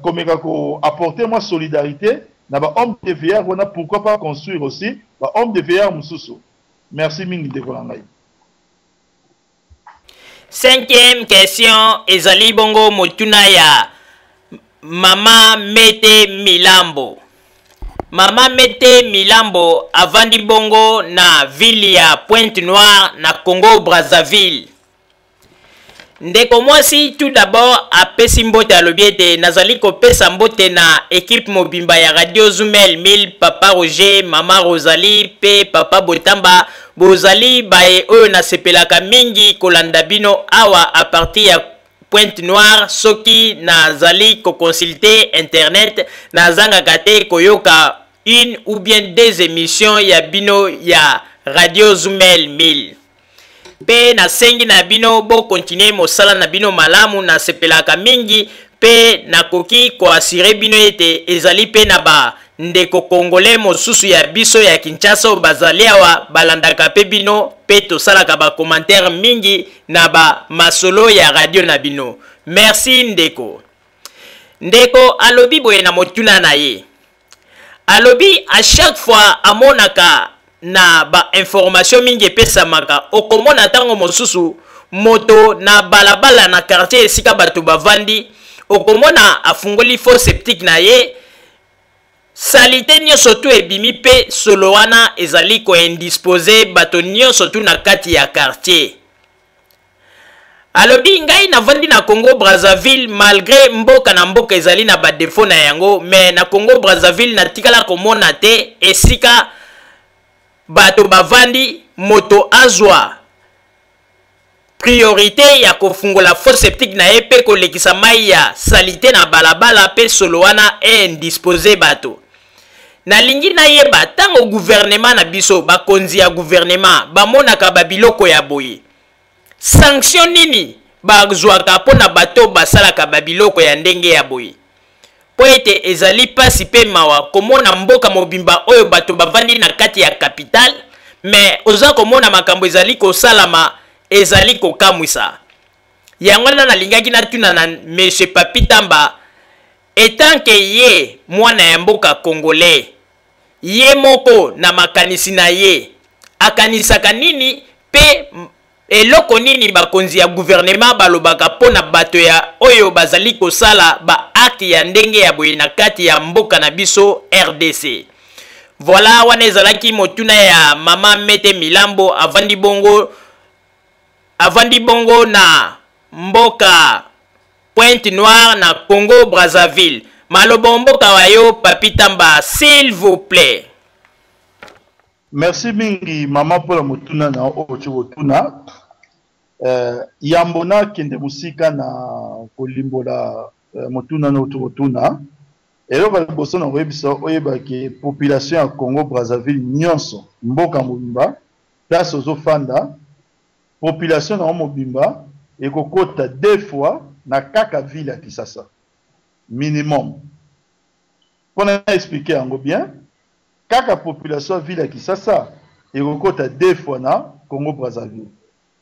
comme apporter moi solidarité na ba homme de vieillard on a pourquoi pas construire aussi ba homme de vieillard mususu. Merci mingi de Kolangai. Cinquième question ezali bongo motuna ya Mama Mete Milambo. Mama Mete Milambo avandi bongo na ville ya Pointe-Noire na Congo Brazzaville. Ndeko mwasi tout d'abord apesi mbote alobiete nazali kopesa mbote na équipe mobimba ya Radio Zumel 1000 Papa Roger, Mama Rosalie pe Papa Botamba bozali bae oyo na sepelaka mingi kolanda bino awa a partir ya Pointe-Noire soki nazali ko consulter internet nazanga kate koyoka une ou bien des émissions ya bino ya Radio Zumel 1000. Pe na sengi na bino bo continuer mosala na bino malamu na sepelaka mingi pe na koki ko assurer bino ete ezali pe na ba ndeko congolais mosusu ya biso ya Kinshasa bazali awa balandaka pe bino pe tosalaka ba commentaire mingi na ba masolo ya radio na bino. Merci ndeko. Ndeko alobi boye na motuna na ye. Alobi à chaque fois amonaka na ba information mingi epesamaka okomona tango mosusu moto na balabala na quartier esika bato bavandi okomona afungoli faux septique na ye salite nyonso tu ebimi pe solo wana ezali ko indisposé bato nyonso tu na kati ya quartier. Alobi ngai navandi na Congo Brazzaville malgré mboka na mboka ezali na ba défaut na yango mais na Congo Brazzaville natikala komona te esika bato bavandi moto azwa priorité ya kofungola faux septique na epe kolekisa mai ya salite na balabala pe solo wana indisposé bato. Nalingi na yeba tango gouvernement na biso bakonzi ya gouvernement bamonaka babiloko ya boye. Sanction nini bazwaka pona bato basalaka babiloko ya ndenge ya boye. Po ete ezali pasi pe mawa komona mboka mobimba oyo bato bavandi na kati ya capital mais oza komona makambo ezali kosalama ezali kokamwisa. Yango na nalingaki natuna na monsieur Papi Tamba etanke ye mwana ya mboka congolais ye moko na makanisi na ye akanisaka nini pe eloko nini bakonzi ya gouvernement balobaka pona bato ya oyo bazali kosala ba acte ya ndenge ya boye na kati ya mboka na biso RDC. Voilà wana ezalaki motuna ya mama Mete Milambo avandi bongo na mboka Pointe Noire na Congo Brazzaville. Malobo mboka wayo Papi Tamba s'il vous plaît. Merci mingi mama pola motuna na ochotuna. Yambona kende musika na kolimbola motuna na ochotuna. Eloko liboso na koyebisa oyeba ke population ya Congo Brazzaville nyonso mboka mobimba place ozofanda population na mobimba ekokota 2 fois na kaka ville ya Kisasa minimum. Pour expliquer yango bien kaka population ville ya Kisasa ekokota 2 fois na Congo Brazzaville.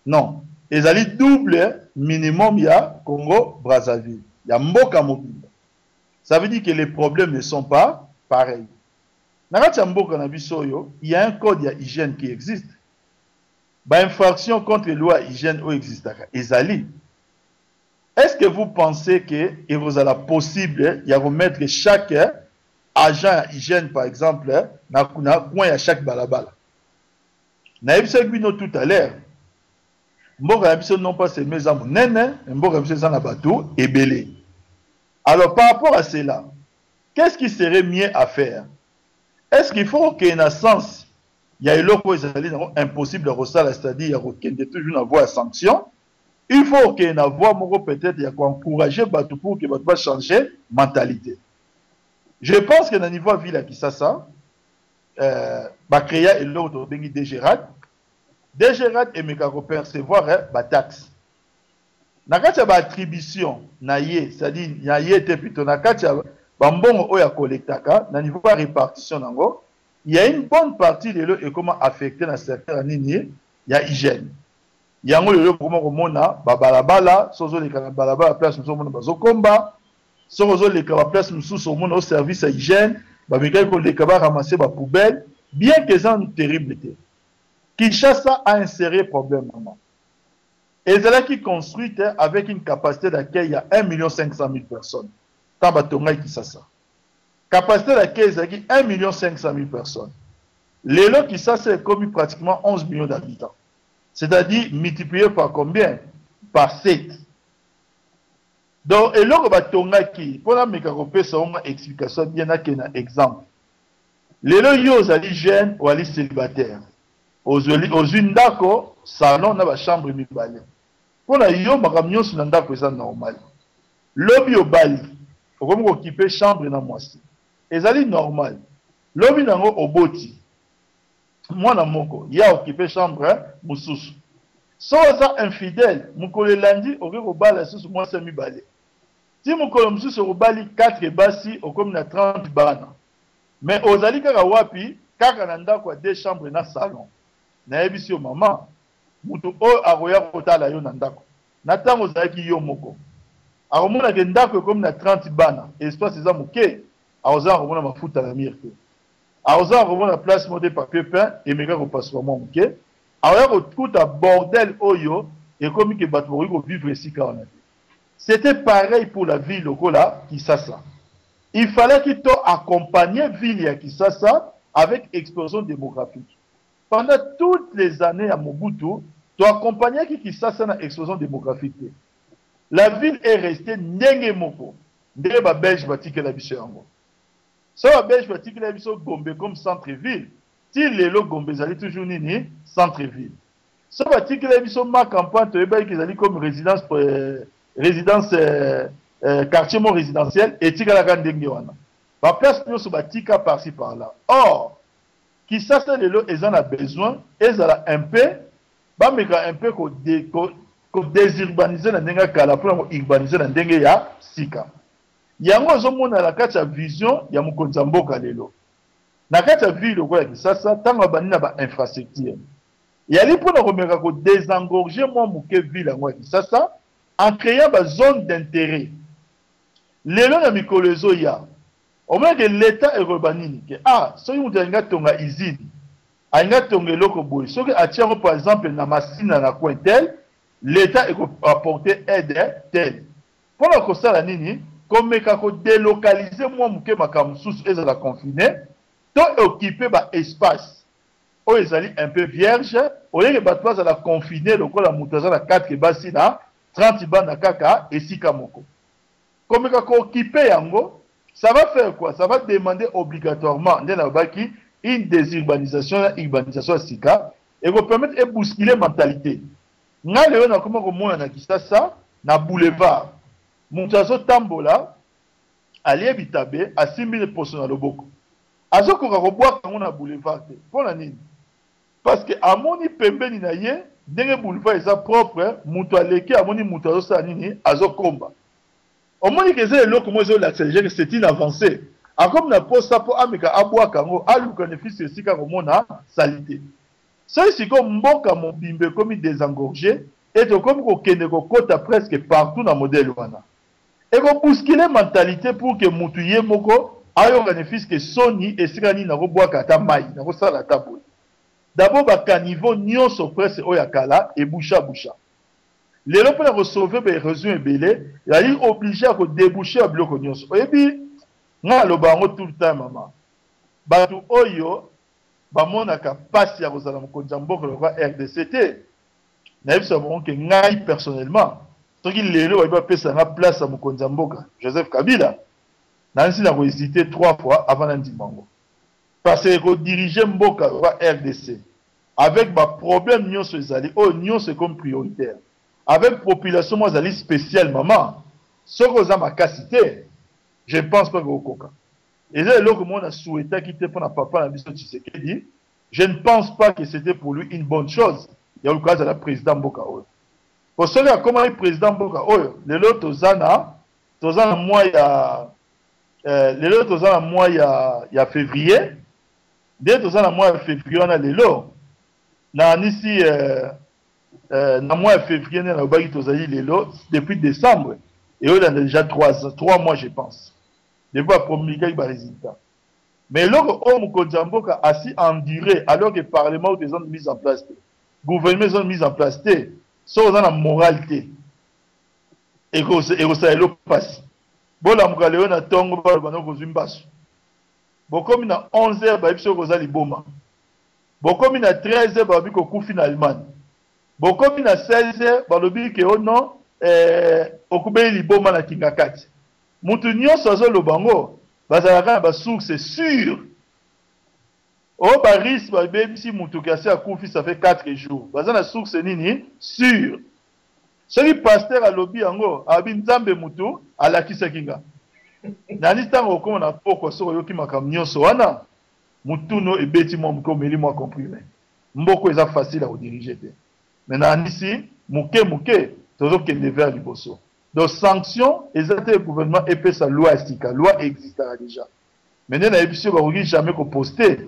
Non, ezali double minimum ya Congo Brazzaville ya mboka mobimba. Ça veut dire que les problèmes ne sont pas pareils. Dans il y a un code d'hygiène qui existe. Infraction contre les lois hygiène existe. Est-ce que vous pensez que il vous a la possible de remettre chaque agent hygiène, par exemple, dans coin à chaque balabala? Tout à l'heure, non pas ces maisons, et belé. Alors, par rapport à cela, qu'est-ce qui serait mieux à faire? Est-ce qu'il faut qu'il y ait un sens? Il y a impossible de ressasser, c'est-à-dire qu'il y ait toujours une voie à sanction. Il faut qu'il y ait une voie, peut-être, il y a encourager pour que va changer mentalité. Je pense que dans le niveau de la ville à Kisasa, créer l'autre DGRAD et percevoir la taxe. Nakati ba attribution na ye, c'est-à-dire na ye te plutôt nakati ba mbongo oya collectaka na niveau de répartition nango, il y a une bonne partie de l'eau et comment affecter dans secteur nini, il y a hygiène. Yango lelo comment komona ba balabala, sozo le kana balabala place muso mona bazokomba, sozo le kana place muso mona au service à hygiène, ba mikai ko le kaba ramasser ba poubelle, bien que ça une terribilité. Kinshasa a inséré problème maman. Et c'est qui construite avec une capacité d'accueil à 1 500 000 personnes. Tabatonga Kisasa. Capacité d'accueil, c'est 1 500 000 personnes. Les lots Kisasa, c'est comme pratiquement 11 millions d'habitants. C'est-à-dire multiplié par combien? Par 7. Donc, et là, Batonga qui, pour la mécaropée, c'est une explication bien à un exemple. Les lots, ils ont l'hygiène ou les célibataires. Aux unes d'accord, salon na ba chambre mibale. Pour la yo makamnyo sinanda ko ça normal. Lobby au bali, comme occuper chambre na mwasi. Ezali normal. Lobby nango oboti. Moi na moko, ya occuper chambre mususu. So ça infidèle, mukole landi oke ko bala susu mwasi mibale. Si mukole mususu ko bali 4 basi okomi na 30 bana. mais ozali kaka wapi kaka na ndako ya 2 chambres na salon nayebisi yo mama mutu oyo akoya kotala yo na ndako na ntango ozalaki yo moko akomonaka ndako ekomi na 30 bana espace eza moke akozala komona mafuta na mire te akozala komona place moko de papier peint emeka kopasuka mwa moke akoya kokuta bordel oyo ekomi ke bato bakoki kovivre esika wana te. C'était pareil pour la ville lokola Kisasa. Il fallait qu'il accompagner ville à Kisasa avec explosion démographique. Pendant toutes les années à Mobutu, tu accompagnais Kisasa dans l'explosion démographique. La ville est restée ndenge moko. Ndenge ba belge batike la biso yango. So ba belge batike la biso Gombe comme centre-ville. Si lelo Gombe zali toujours nini centre-ville. So batike la biso ma campagne to eba ki zali comme résidence quartier mon résidentiel et tika la grande ndenge wana. Ba place nyonso batika par-ci par-là. Or, Kisasa lelo ezan a besoin, ezala un peu, ba meka un peu ko désurbaniser na ndenge kala pour urbaniser na ndenge ya sika. Yango ozomona na kati ya vision ya mokonzi mboka lelo. Na kati ya ville ko ya Kisasa tanga bani na ba infrastructure. Yali pona komeka ko désengorger mo moke ville yango ya Kisasa en créant des zones d'intérêt. Lelo na mikolo ezo ya. Au moins que l'État est urbanini. Ah, si vous avez tonga usine, ainga tonga loko boy. Si vous avez par exemple na machine na coin tel, l'État est apporter aide tel. Pour la cosa la nini, comme kako délocaliser moi muke makamsusu ezala confiné, to occuper ba espace. O ezali un peu vierge, au lieu que ba place la confiné lokola mutaza na 4 basi na 30 bana kaka esika moko. Comme kako occuper yango, ça va faire quoi? Ça va demander obligatoirement une désurbanisation, une urbanisation à Sika et vous permettre de bousculer la mentalité. Nous avons comment on a dit ça na boulevard. Moutazo Tambola, Ali Bitabe, à 6 000 personnes à Loboko. Azo ko boire quand on a boulevard. Pour la nini? Parce que à moni pembe ni naye, denge boulevard est propre, moutaleke à moni moutazo sa nini, azo komba. Au moins que c'est une avancée. A comme na posta po amika abwa kango alu bénéfice ici ka komona salité. Ça c'est comme mboka mobimbe comme désengorgé et to comme ko kende ko kota presque partout dans modèle wana. Et ko bousculer mentalité pour que mutu ye moko ayo bénéfice que soni esikani na ko bwa kata mai na ko sala tabo. D'abord ba caniveau nyonso presque oyakala et boucha. Les gens pour sauver les réseaux ébélés, ils sont obligés à déboucher à bloc nyonso. Et puis, nga lo bango tout le temps maman. Batu oyo ba monaka pasi ya kozala mokonzi mboka le roi RDCT. Na yebisa bon que ngai personnellement, soki lelo ba pesa na place à mokonzi mboka Joseph Kabila. Nansi na ko hésiter 3 fois avant d'andimango. Parce que ko diriger mboka roi RDC avec ba problème nyonso ezali, oh nyonso comme prioritaire. Avec population moi spéciale maman, ce que ma capacité, je ne pense pas que vous coca. Et là le monde a souhaité quitter pour la papa la mission Tshisekedi, je ne pense pas que c'était pour lui une bonne chose. Il y a le cas de la président Mboka Oyo. Pour cela comment le président Mboka Oyo, le lot tozana mois il y a février, dès tozana mois février on a le lot. Na ici na mois de février, depuis décembre, et on a déjà 3 mois, je pense. Depuis la promulguer les résultats. Mais lorsque l'homme Kodjamboka a si enduré, alors que le Parlement est mis en place, le gouvernement est mis en place, ça on a la moralité. Et que ça est passe. Bon, la Mougaléon a tongo, bon, comme il a 11 heures, il y a Liboma. Bon, comme il a 13 heures, il y a Koufi en Allemagne. Bon, comme il a 16 heures, balobi ke ono okubeli liboma na kingakati. Mutu nyonso azo lobango, bazalaka ba source c'est sûr. O baris ba bebisi mutu kasi akufi ça fait 4 jours. Bazana source nini? Sûr. Celui pasteur a lobi yango, abi nzambe mutu alakisa kinga. Nani tango okoma na poko so yoki makam nyonso wana. Mutu no ebeti mo mko meli mo comprimé. Mboko eza facile à diriger. Maintenant, ici, mouké, toujours qu'il est vers le bosso. Donc, sanction, les gouvernement épais sa loi estica. Loi existe déjà. Maintenant, na émission, on ne jamais poster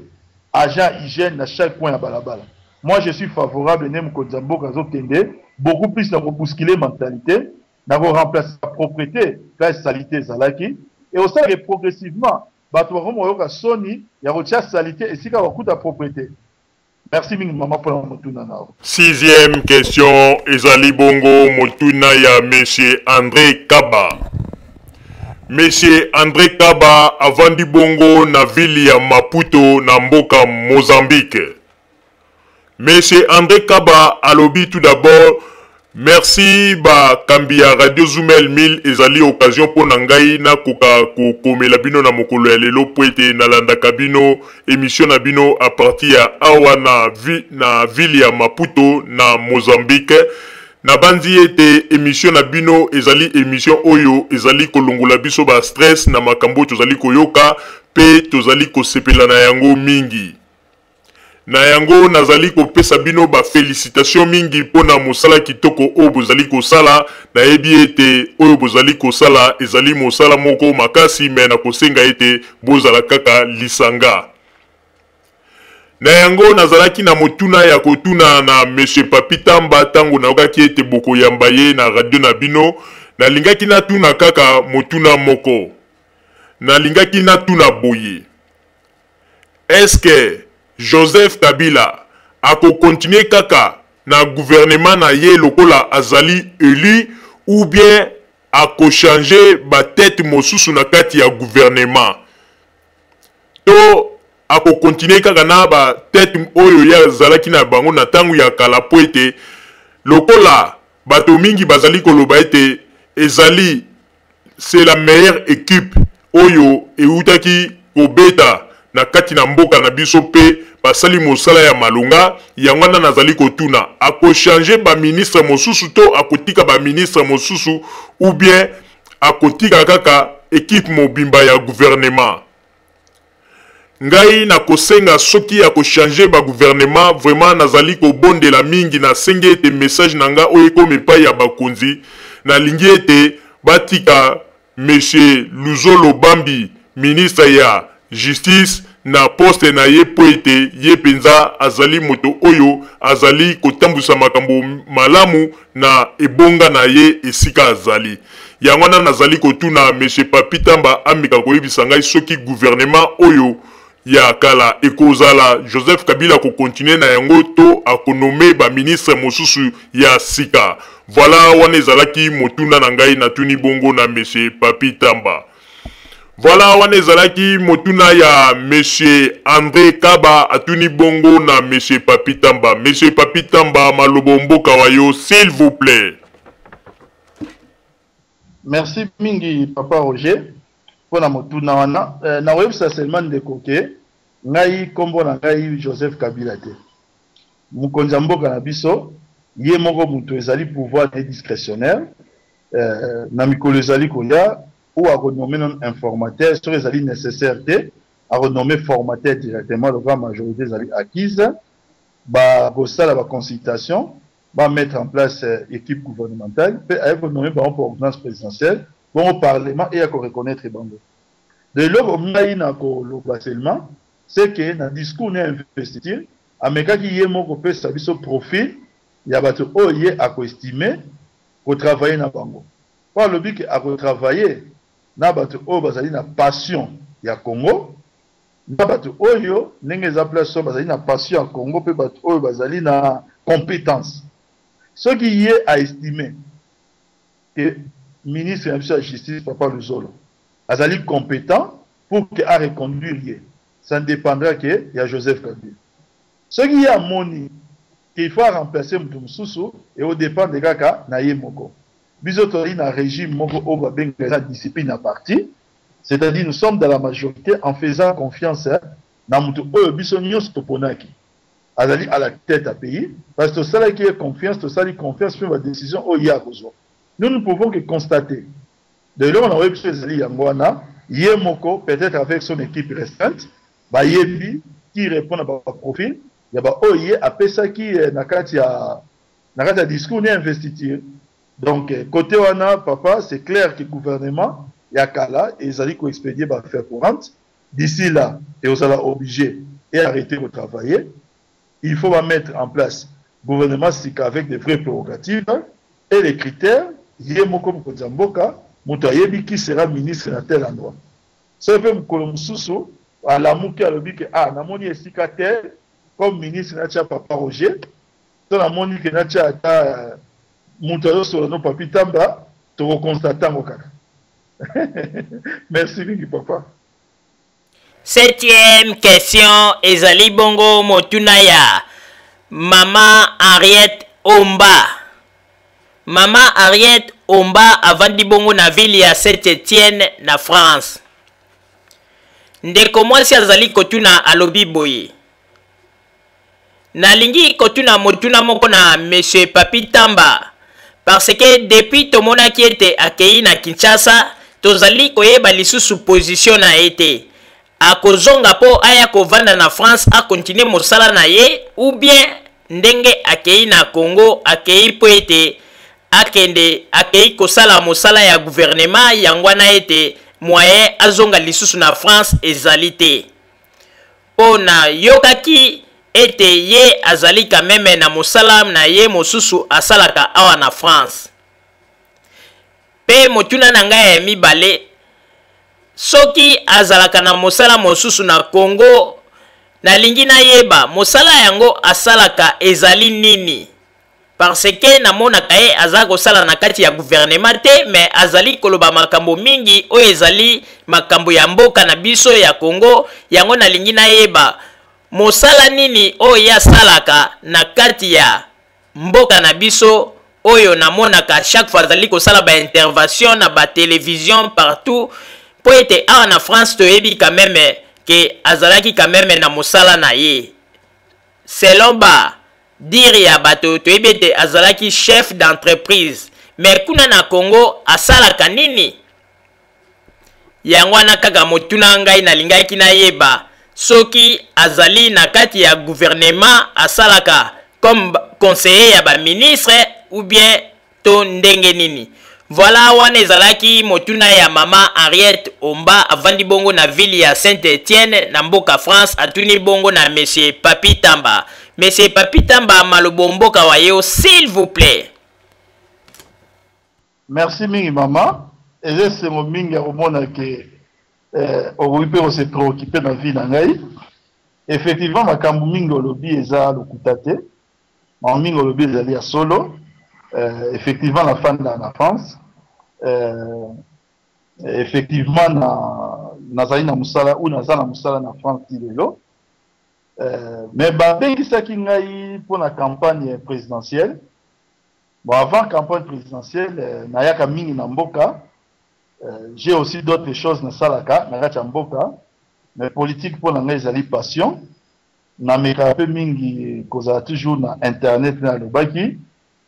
agent hygiène à chaque point à balabala. Moi, je suis favorable, beaucoup plus dans bousculer mentalité, dans remplacer la propriété, la salité, zalaki, et aussi progressivement, Sony, il y a aussi la salité et si il y a beaucoup de propriété. Merci, maman, pour la motuna. Sixième question, Ezali Bongo, motuna ya Monsieur André Kaba. Monsieur André Kaba, avant du Bongo, na ville ya Maputo, na mboka Mozambique. Monsieur André Kaba, alobi tout d'abord, merci ba Kambia Radio Zoumel 1000 ezali occasion pour nangai na koka komela bino na mokolo ya lelo poete na landa kabino émission na bino à partir ya awa na ville ya Maputo na Mozambique na banzi ete émission na bino ezali émission oyo ezali kolongola biso ba stress na makambo tozali koyoka pe tozali kosepela na yango mingi. Na yango nazali kopesa bino ba félicitation mingi pona mosala kitoko oyo bozali kosala na yebi ete oyo bozali kosala ezali mosala moko makasi me na kosenga ete bozala kaka lisanga. Na yango nazalaki na motuna ya kotuna na Monsieur Papi Tamba tango naokaki ete boko yamba ye na radio na bino na lingaki na tuna kaka motuna moko. Na lingaki na tuna boye. Est-ce que Joseph Kabila a continué kaka na gouvernement na ye lokola azali élu ou bien a changer ba tête mosusu na kati ya gouvernement to a continué kaka na ba tête oyo ya zalaki na bango na tangu ya kala poete lokola bato mingi bazali koloba ete ezali c'est la meilleure équipe oyo eutaki kobeta na kati na mboka na biso pe basali mosala ya malunga yangwana nazali kotuna ako changer ba ministre mosusu to akotika ba ministre mosusu ou bien akotika kaka équipe mobimba ya gouvernement. Ngai na kosenga soki ako changer ba gouvernement vraiment nazali ko bondela mingi na senge ete message nanga oyo ko mepa ya bakonzi na lingi ete batika Monsieur Luzolo Bambi ministre ya justice na poste na ye poete ye penza azali moto oyo azali kotambusa makambo malamu na ebonga na ye esika azali. Yangwana nazali kotuna Monsieur Papi Tamba amika koyebisa ngai soki gouvernement oyo ya kala ekozala Joseph Kabila ko continuer na yango to akonome ba ministre mosusu ya sika. Voilà wana ezalaki motuna na ngai na tuni bongo na Monsieur Papi Tamba. Voilà wana ezalaki motuna ya Monsieur André Kaba atuni bongo na Monsieur Papi Tamba. Monsieur Papi Tamba malobo mboka wayo s'il vous plaît. Merci mingi Papa Roger pour la motuna wana na websa seulement de koke ngai kombo na ngai Joseph Kabila te. Mukonza mboka na biso ye moko mutu ezali pouvoir discrétionnaire na mikolo ezali koya ou à renommer non informateur sur les alliés nécessaires à renommer formateur directement le grand majorité des alliés acquises bah la consultation va mettre en place équipe gouvernementale puis à renommer par ordonnance présidentielle bon au parlement et à reconnaître bango de l'ordre maïna ko le seulement c'est que dans discours n'est investiture ameka qui yé mon copé sa biso profil il y a bato oye à estimer pour travailler na bango pas le but à retravailler na bato oyo bazali na passion ya Congo na bato oyo ndenge za place bazali na passion ya Congo pe bato oyo bazali na compétence ce qui est à estimer que ministre de la justice Papa Luzolo azali compétent pour que a reconduire ça ne dépendra que il y a Joseph Kabila ce qui est à moni qu'il faut remplacer Mtumsusu et au dépend de kaka na ye moko bisotori na régime moko oba benga la discipline à parti c'est-à-dire nous sommes dans la majorité en faisant confiance na mutu oyo biso nyonso toponaki azali à la tête à pays parce que ça qui est confiance to ça confiance sur la décision au ya besoin nous ne pouvons que constater de là on a vu ezali yangwana ye moko peut-être avec son équipe restreinte ba yebi qui répond à ba profil ya ba oye apesa qui na kati ya discours ni investiture. Donc, côté wana, papa, c'est clair que le gouvernement, Yakala, et Zali ko expédié par faire courante, d'ici là, et on sera obligé et arrêter de travailler, il faut mettre en place gouvernement avec des vraies prérogatives et les critères. Yemoko Mkozamboka, Moutayebi qui sera ministre à tel endroit. Ça fait Mkolomsusu, à la mouki à l'obi que, ah, Namoni Estikatel, comme ministre Natia Papa Roger, dans la moni que Natia a Moutayo sur nos papi Tamba, tu reconstates mon cas. Merci, Vicky Papa. 7e question, Ezali Bongo Motunaya. Maman Henriette Omba. Maman Henriette Omba avandi bongo na ville ya Saint-Étienne na France. Ndeko mwasi azali kotuna alobi boye. Nalingi kotuna motuna moko na Monsieur Papi Tamba. Parce que depuis tomona ki ete akei na Kinshasa, tozali koyeba lisusu position na ete. Akozonga po aya kovanda na France a continuer mosala na ye ou bien ndenge akei na Congo akei po ete akende akei kosala mosala ya gouvernement yangwana ete moyen azonga lisusu na France ezalite. Pona yokaki ete ye azali quand même na mosala na ye mosusu asalaka awa na France. Pe motuna na ngai ya mibale soki azalaka na mosala mosusu na Congo nalingi na yeba mosala yango asalaka ezali nini. Parce que namonaka ye azali kosala na kati ya gouvernement te, mais azali koloba makambo mingi oyo ezali makambo ya mboka na biso ya Congo. Yango nalingi na yeba mosala nini oyo yasalaka na kati ya mboka na biso oyo namonaka chaque fois azali kosala ba intervention na ba télévision partout. Po ete awa na France toyebi quand même que azalaki quand même na mosala na ye. Selon ba dire ya bato toyebi ete azalaki chef d'entreprise. Mais kuna na Congo asalaka nini? Yango wana kaka motuna ngai nalingaki na yeba soki azali na kati ya gouvernement asalaka comme conseiller ya ba ministre ou bien to ndenge nini. Voilà wana ezalaki motuna ya mama Henriette Omba avandi bongo na ville ya Saint-Étienne na mboka France atuni bongo na Monsieur Papi Tamba. Monsieur Papi Tamba malobo mboka wa yo s'il vous plaît. Merci mingi mama. Et c'est mon mingi au monde que on peut se préoccuper dans la vie na ngai. Effectivement makambu mingi olobi eza lokutate. Ma mingi olobi ezali ya solo. Effectivement la fin de la France. Effectivement nazali na musala ou nazala na musala na France lelo. Mais babengisaki ngai pour la campagne présidentielle. Bon, avant la campagne présidentielle, nayaka mingi na mboka. J'ai aussi d'autres choses na salaka, na kati ya mboka. Mais politique pour la ngai ezali passion. Na meka pe mingi kozala toujours na internet na lobaki.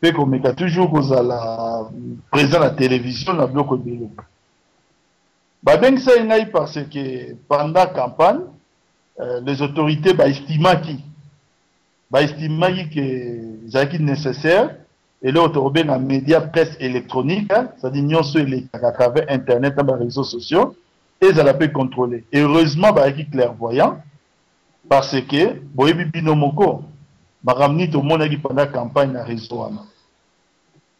Pe komeka toujours kozala présent la télévision na bloko belo. Babengisa ngai parce que pendant la campagne, les autorités estimaki que c'est nécessaire et là autour na média presse électronique, c'est-à-dire à travers internet et les réseaux sociaux et ça la peut contrôler. Heureusement qui clairvoyant parce que boyebi binomoko baramni to mona qui pendant la campagne na réseau wana.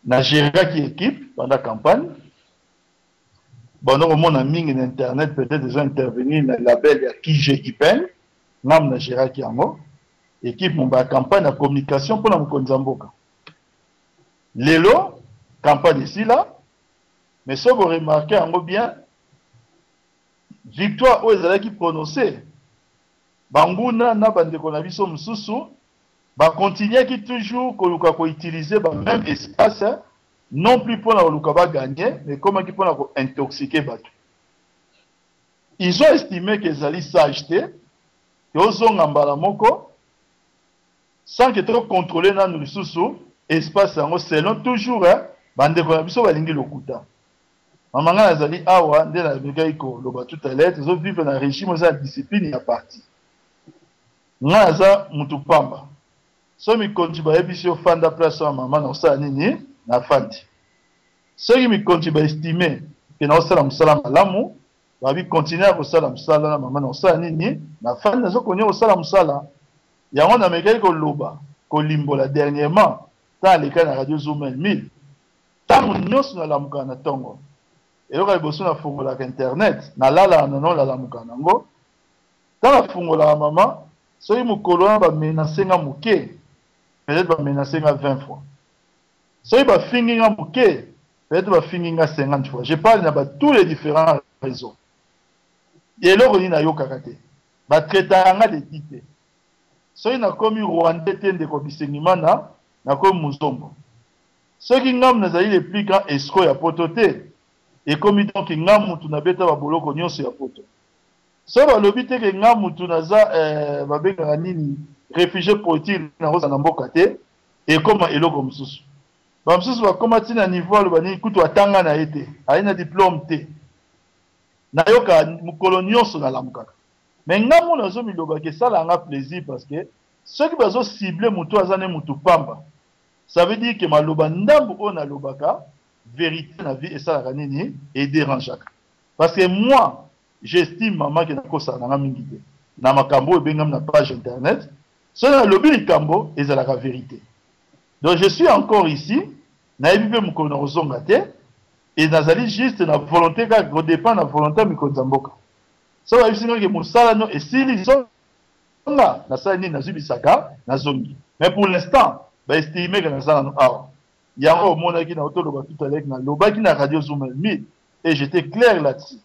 Na gérer qui équipe pendant la campagne. Bon, nous avons mis en internet peut-être déjà intervenir dans le label qui j'ai IPN, nam na gérer qui amo, équipe mon campagne de communication pour la Mkonzamboka. Lelo campagne ici là, mais ça vous remarquez en bien, victoire aux élèves qui prononcé, banguna na bande konabiso msusu, ba continuer qui toujours ko utiliser ba même espace. Non plus pour la gagner, mais comment ils peuvent intoxiquer Batou. Ils ont estimé que Zali s'acheter, ils ont un moko, sans que trop contrôler dans le sous espace selon toujours, bande de biso balingi lokuta. Mamanga Zali awa, de la Megaïko, le Batou Talet, ils ont vécu dans un régime de discipline et à partie. Naza Mutupamba. So mi kontiba ebisio fanda place wa maman na osala nini na fandi. Ceux qui me continuent à estimer que nous sommes malamu, babi continuer à kosala musala na mama na osala nini na fan nazo konya kosala musala yango na mekaki koloba kolimbola dernièrement ta leka na radio Zoom 1000 tango nyonso na lamuka na tongo eloka liboso na fungola internet na lala na no la lamuka nango ta na fungola mama soki mukolo na ba menacer nga muke peut-être ba menacer nga 20 fois soki ba fingi nga muke peut-être ba fingi nga 50 fois je parle na ba tous les différents réseaux et là on a yoka te ba traiter nga de tite soki na komi Rwanda tende ko bisengimana na komi muzombo soki ngam na zali le plus grand escroc ya poto te et comme donc ngam mutu na beta ba boloko nyonso ya poto so ba lobi te ke ngam mutu na za ba benga nini réfugié politique na roza na mboka te et comme eloko mususu ba mususu ba komati na niveau lo bani kutu atanga na ete aina diplôme te na yoka mukolo nyonso na lamukaka mais ngamu na zo miloba ke sala nga plaisir parce que ceux qui bazo cibler mutu azane mutu pamba ça veut dire que maloba ndambu ona lobaka vérité na vie et ça la nini et dérangeaka parce que moi j'estime maman que na kosa na mingi te na makambo ebengam na page internet so na lobi likambo ezalaka vérité donc je suis encore ici na ebibe mukolo na ozonga te et nazali juste na volonté ka dépend na volonté mikonza mboka so ba bisinga ke musala no esili zonga na sala ni nazibisaka na zongi mais pour l'instant ba estimer que na sala no awa yango omonaki na otoloba tout à l'heure na lobaki na radio Zoom 1000 et j'étais clair là-dessus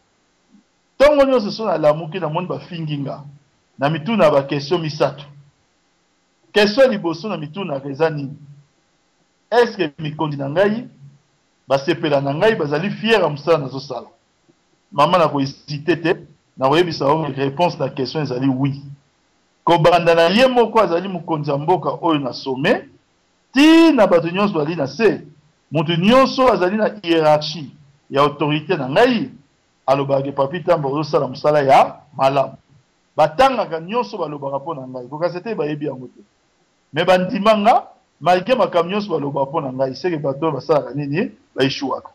tongo nyonso so na lamuki na moni ba finginga na mituna ba question misato question liboso na mituna reza nini est-ce que mikondi na ngai basepela na ngai bazali fier ya musala nazosala mama na kohésite te na koyebisa réponse na question ezali oui kobanda na ye moko azali mokonzi ya mboka oyo na sommet ti na bato nyonso bali na se moto nyonso azali na hiérarchie ya autorité na ngai alobaka papi tamba ozosala mosala ya malamu batangaka nyonso balobaka mpo na ngai kokasi te bayebi yango te me bandima nga malgré makambo nyonso balobaka mpo na ngai seke bato oyo basalaka nini baishuwaka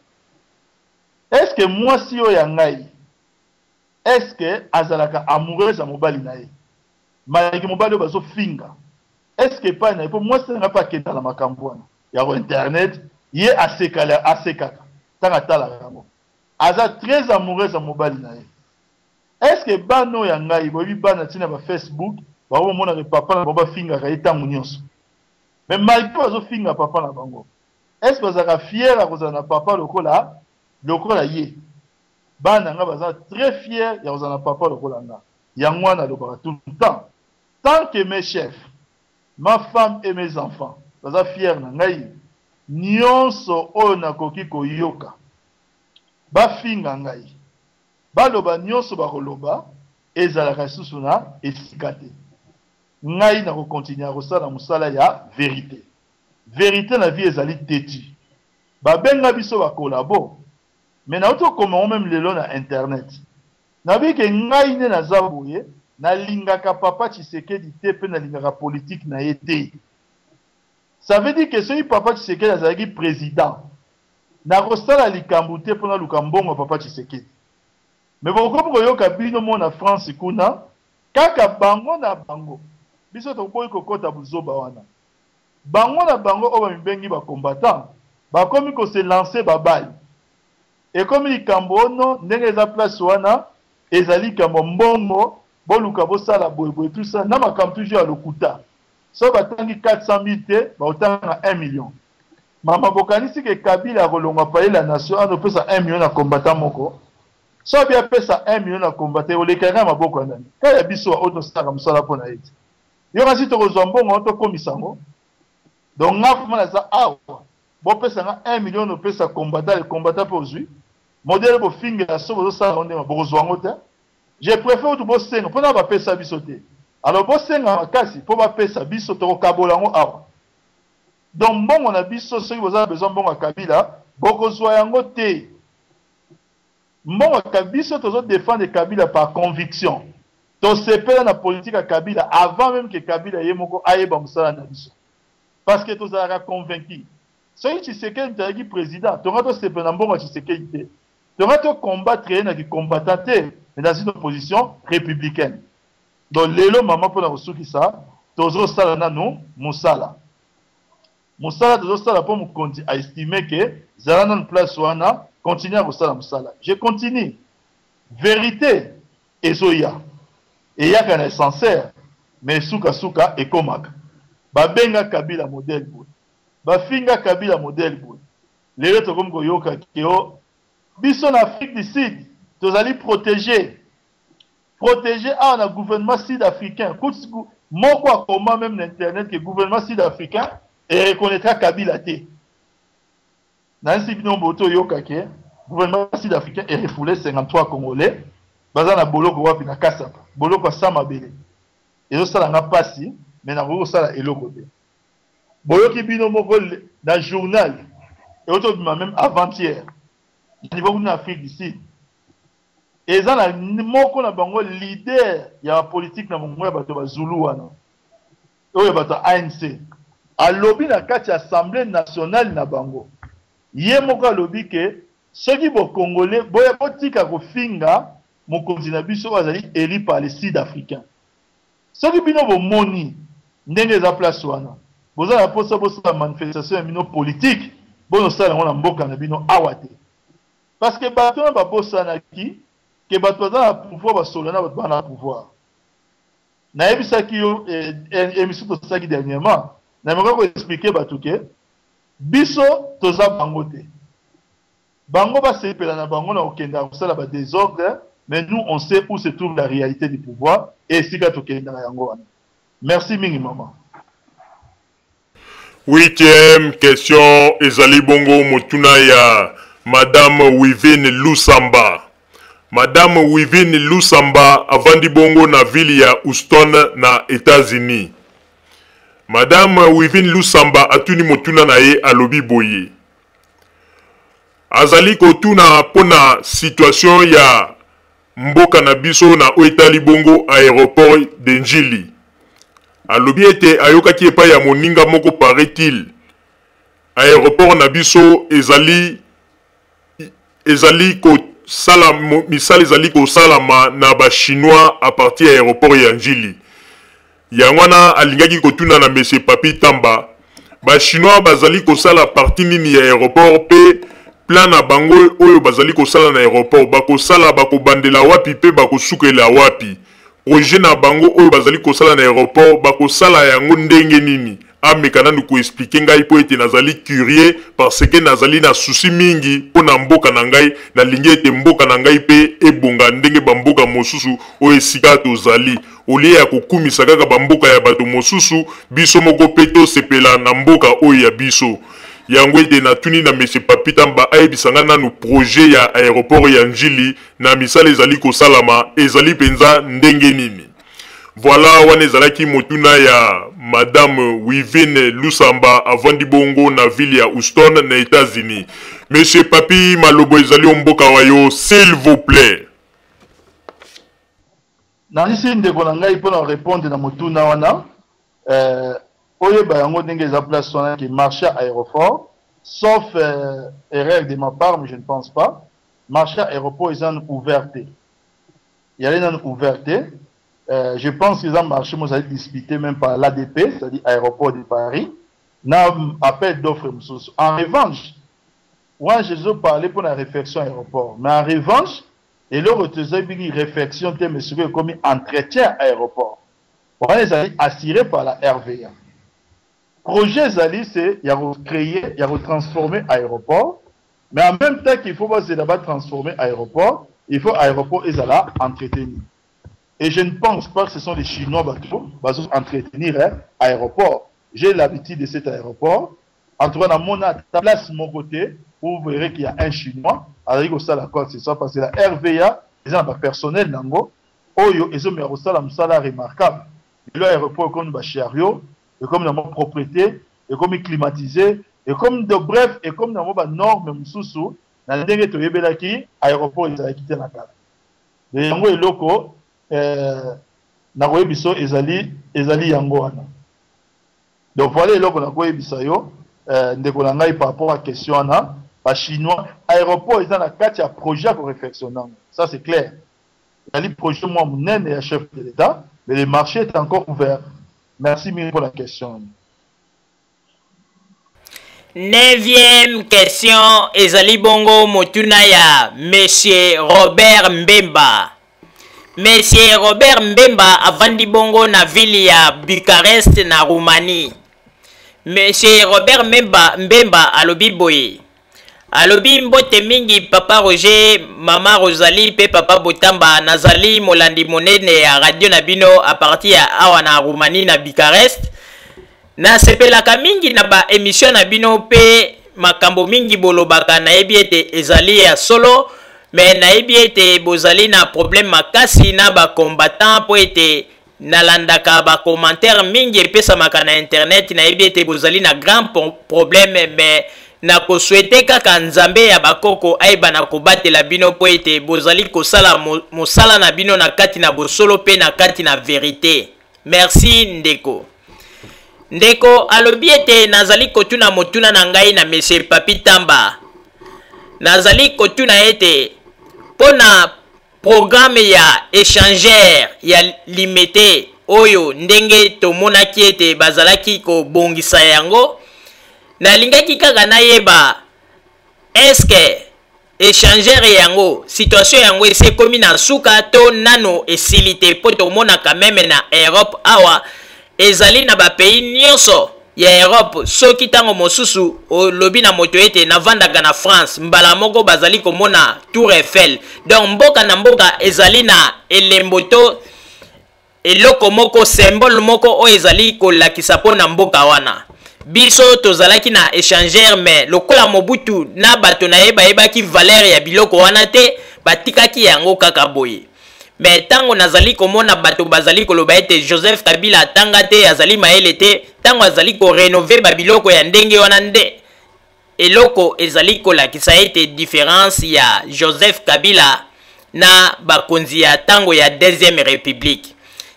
est-ce que mwasi oyo ya ngai est-ce que azalaka amoureuse ya mobali na ye malgré mobali oyo bazofinga est-ce que epai na ye mpo mwasi nanga mpe akenda na makambo wana ya ko internet ye asekaka ntango atalaka yango aza très amoureuse ya mobali na ye est-ce que bana oyo ya ngai boyebi bana ntina ba Facebook bakomonaka papa na bango bafingaka ye ntango nyonso mais malgré bazofinga papa na bango est-ce que bazalaka fier ya kozala na papa lokola ye bana nga baza très fier ya kozala na papa lokola nga yango wana alobaka tout le temps tant que mes chefs ma femme et mes enfants baza fier na ngai nyonso oyo nakoki koyoka bafinga ngai baloba nyonso bakoloba ezalaka lisusu na esika te ngai nakokontinue kosala mosala ya vérité vérité na vie ezali teti babenga biso bakolabo mais nauti okoma même lelo na internet nabi ke ngai nde naza boye nalingaka papa Tshisekedi te mpe nalingaka politique na ye te ça veut dire que soki papa Tshisekedi azalaki président nakosala likambo te mpona luka mbongo papa Tshisekedi mais bokomi koyoka bino mona France kuna kaka bango na bango biso tokoki kokota buzoba wana bango na bango oyo bamibengi bacombattant bakomi kose lancer babali ekomi likambo ono ndenge eza place wana ezali likambo mbongo boluka bosala boyeboye tout ça na makambo toujours ya lokuta so batangi 400 000 te baotanga 1 million mama bokanisi ke Kabila akolongwa pa ye la nation ano pesa 1 million na combattant moko so bia pesa 1 million na combattant olekanga maboko ya nani kaya biso oyo tosalaka mosala mpo na ye te yo kasi tokozwa mbongo tokomisa yango donc nga fuma naza awa bopesanga 1 million opesa combattant le combattant mpe ozwi modele bofingela so bozosala yango ndenge bokozwa yango te je préfère oyo bosenga mpona bapesa biso te alors bosenga makasi mpo bapesa biso tokokabola yango awa donc mbongo na biso soki bozala besoin mbongo ya Kabila bokozwa yango te mbongo ya biso tozodefendre Kabila par conviction tosepela na politique ya Kabila avant même que Kabila ye moko ayeba mosala na biso parce que tozalaka convaincu soki Tshisekedi azalaki président tonga tosepela na mbongo ya Tshisekedi te Tu vas te combattre qui combattant, mais dans une opposition républicaine. Donc, l'élo maman pour la ressource qui ça, toujours ça là non, Moussala. Moussala toujours ça là pour me à estimer que Zalana une place wana continue à Moussala Moussala. Je continue. Vérité et Zoya. Et il y a qu'un est sincère, mais souka et komaka. Babenga Kabila modèle bout. Bafinga Kabila modèle bout. Les autres comme Goyoka Kyo. Bisson Afrique du Sud, tu allez protéger un gouvernement sud-africain. Moi, quoi, comment même l'Internet, que le gouvernement sud-africain reconnaîtra Kabila T. Nancy Gnomboto Yokake, gouvernement sud-africain est refoulé 53 Congolais. Bazana Boloko Wapi na Kasapa. Boloko Samabele. Et ça, n'a pas si, mais n'a pas ça, et l'autre. Boloko Bino Moko, dans le journal, et autour même avant-hier. Niveau de l'Afrique du Sud. Et ça, la moko na bango leader il y a la politique na bango ya bato ba Zulu wana. Oyo bato ANC. A lobby na kati assemblée nationale na bango. Ye moko lobby ke soki bo congolais boya botika ko finga mokonzi na biso bazali élu par les Sud-Africains. Soki bino bo moni ndenge za place wana. Boza na posa bosa manifestation bino politique, bono sala ngona mboka na bino awate. Parce que bato na babosa na ki que bato na pouvoir basolana bato na pouvoir. Na yebisa ki yo émission to saki dernièrement, na moko ko expliquer bato ke biso toza bango te. Bango ba sepela na bango na okenda kosala ba désordre, mais nous on sait où se trouve la réalité du pouvoir et sika to kenda yango wana. Merci mingi maman. 8e question ezali bongo motuna ya Madame Wivine Lusamba. Madame Wivine Lusamba avandi bongo na ville ya Houston na États-Unis. Madame Wivine Lusamba atuni motuna na ye alobi boye. Azali kotuna pona situation ya mboka na biso na oetali bongo aéroport d'Enjili. Alobi ete ayokaki epai ya moninga moko paraît-il. Aéroport na biso ezali ko sala misali ezali ko salama na ba chinois à partir ya aéroport ya Njili. Yangwana alingaki kotuna na monsieur Papi Tamba ba chinois bazali ko sala partie nini ya aéroport pe plan na bango oyo bazali ko sala na aéroport bako sala bako bandela wapi pe bako sukela wapi projet na bango oyo bazali ko sala na aéroport bako sala yango ndenge nini. Amekana nuko expliquer ngai po ete nazali curieux parce que nazali na souci mingi po na mboka na ngai na lingi ete mboka na ngai pe ebonga ndenge bamboka mosusu oyo esika tozali olie ya kokumisa kaka bamboka ya bato mosusu biso moko pe tosepela na mboka oyo ya biso. Yango ete natuni na monsieur Papi Tamba ayebisanga nanu projet ya aéroport ya Njili na misala ezali kosalama ezali penza ndenge nini. Voilà wane zalaki motuna ya Madame Wivine Lusamba avandi bongo na ville ya Houston na États-Unis. Monsieur Papi malobo ezali omboka wayo s'il vous plaît. Nanisi ndeko na ngai pona répondre na motuna wana oyo ba yango ndenge za place wana qui marché aéroport sauf erreur de ma part mais je ne pense pas. Marché aéroport ils ont ouverte. Il y a une ouverte. Je pense qu'ils ont marché, moi, ça a été disputé même par l'ADP, c'est-à-dire Aéroport de Paris, n'a appel d'offres. En revanche, moi, je vais parler pour la réflexion aéroport. Mais en revanche, et là, une réflexion, mais comme entretien aéroport. On est assuré par la RVA. Projet Zali, c'est il y a créé, il y a transformé aéroport, mais en même temps qu'il faut d'abord transformer aéroport, il faut aéroport et Zala entretenir. Et je ne pense pas que ce sont les Chinois qui vont entretenir l'aéroport. J'ai l'habitude de cet aéroport. En tout cas, dans mon place, mon côté, vous verrez qu'il y a un Chinois. Alors, il y a l'accord, c'est ça, parce que la RVA, ils ont un personnel, ils ont un salaire remarquable. L'aéroport est comme un chariot, et comme dans mon propriété, et comme climatisé, et comme de bref, et comme dans mon norme, sous dans le dernier aéroport, ils ont quitté la carte. Et yango est loco. Na koyebiso ezali yango wana. Donc voilà eloko na koyebisa yo ndeko na ngai par rapport à question wana ba chinois aéroport est dans la carte, il y a projet à réflexionner. Ça, c'est clair. Il y a des projets, moi, mon et le chef de l'État, mais le marché est encore ouvert. Merci mille pour la question. 9e question, ezali bongo motuna ya Monsieur Robert Mbemba. Monsieur Robert Mbemba avandi bongo na ville ya Bucarest na Roumanie. Monsieur Robert Mbemba alobi boye. Alobi mbote mingi papa Roger, mama Rosalie pe papa Botamba nazali molandi monene ya radio na bino a partir ya awa na Roumanie na Bucarest. Na sepelaka mingi na ba émission na bino pe makambo mingi bolobaka na yebi ete ezali ya solo, mais na yebi ete bozali na problème makasi na ba combattant po ete nalandaka ba commentaire mingi epesa maka na internet na yebi ete bozali na grand problème, mais na ko souhaiter kaka nzambe ya bakoko aiba na kobatela bino po ete bozali kosala mosala na bino na kati na bosolo pe na kati na vérité. Merci ndeko. Ndeko alobi ete nazali kotuna motuna na ngai na Monsieur Papi Tamba. Nazali kotuna ete pona programme ya échangeur ya limité oyo ndenge tomonaki ete bazalaki kobongisa yango. Nalingaki kaka nayeba est-ce que échangeur yango situation yango ese komi na suka to nano esilite po tomona quand même na Europe awa ezali na ba pays nyonso ya Europe soki tango mosusu lobi na moto ete navandaka na France mbala moko bazali komona Tour Eiffel. Donc mboka na mboka ezali na elemboto eloko moko symbole moko o ezali kolakisa po na mboka wana. Biso tozalaki na échangeur mais lokola Mobutu na bato na yeba ki valeur ya biloko wana te batikaki yango kaka boye. Mais tango nazali komona bato bazali koloba ete Joseph Kabila tanga te azali maele te, tango azali ko rénover ba biloko ya ndenge wana nde eloko ezali kolakisa ete différence ya Joseph Kabila na bakonzi ya tango ya deuxième république.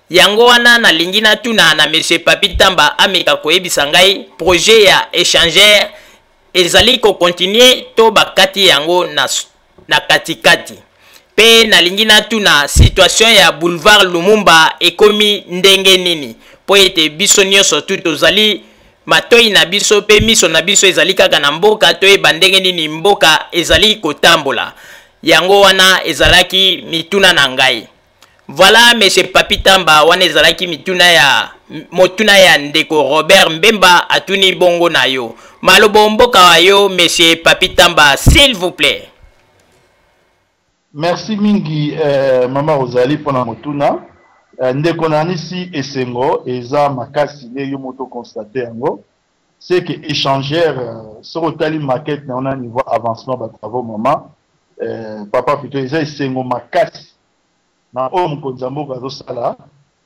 Yango wana na lingina tuna na Monsieur Papi Tamba ameka koyebisa ngai projet ya échangeur ezali ko continuer to bakati yango na katikati. Pe na lingina tuna situation ya boulevard Lumumba ekomi ndenge nini po ete biso nyonso tu tozali matoi na biso pe miso na biso ezali kaka na mboka to eba ndenge nini mboka ezali kotambola. Yango wana ezalaki mituna na ngai. Voilà Monsieur Papi Tamba wana ezalaki motuna ya ndeko Robert Mbemba atuni bongo na yo. Malobo mboka wa yo Monsieur Papi Tamba s'il vous plaît. Merci mingi mama Rosalie pour la motuna. Ndeko nanisi esengo eza makasi ne yo moto constater yango. C'est que échangeur sur otali maquette na on a niveau avancement ba travaux maman papa plutôt eza esengo makasi. Na homme konzambo bazo sala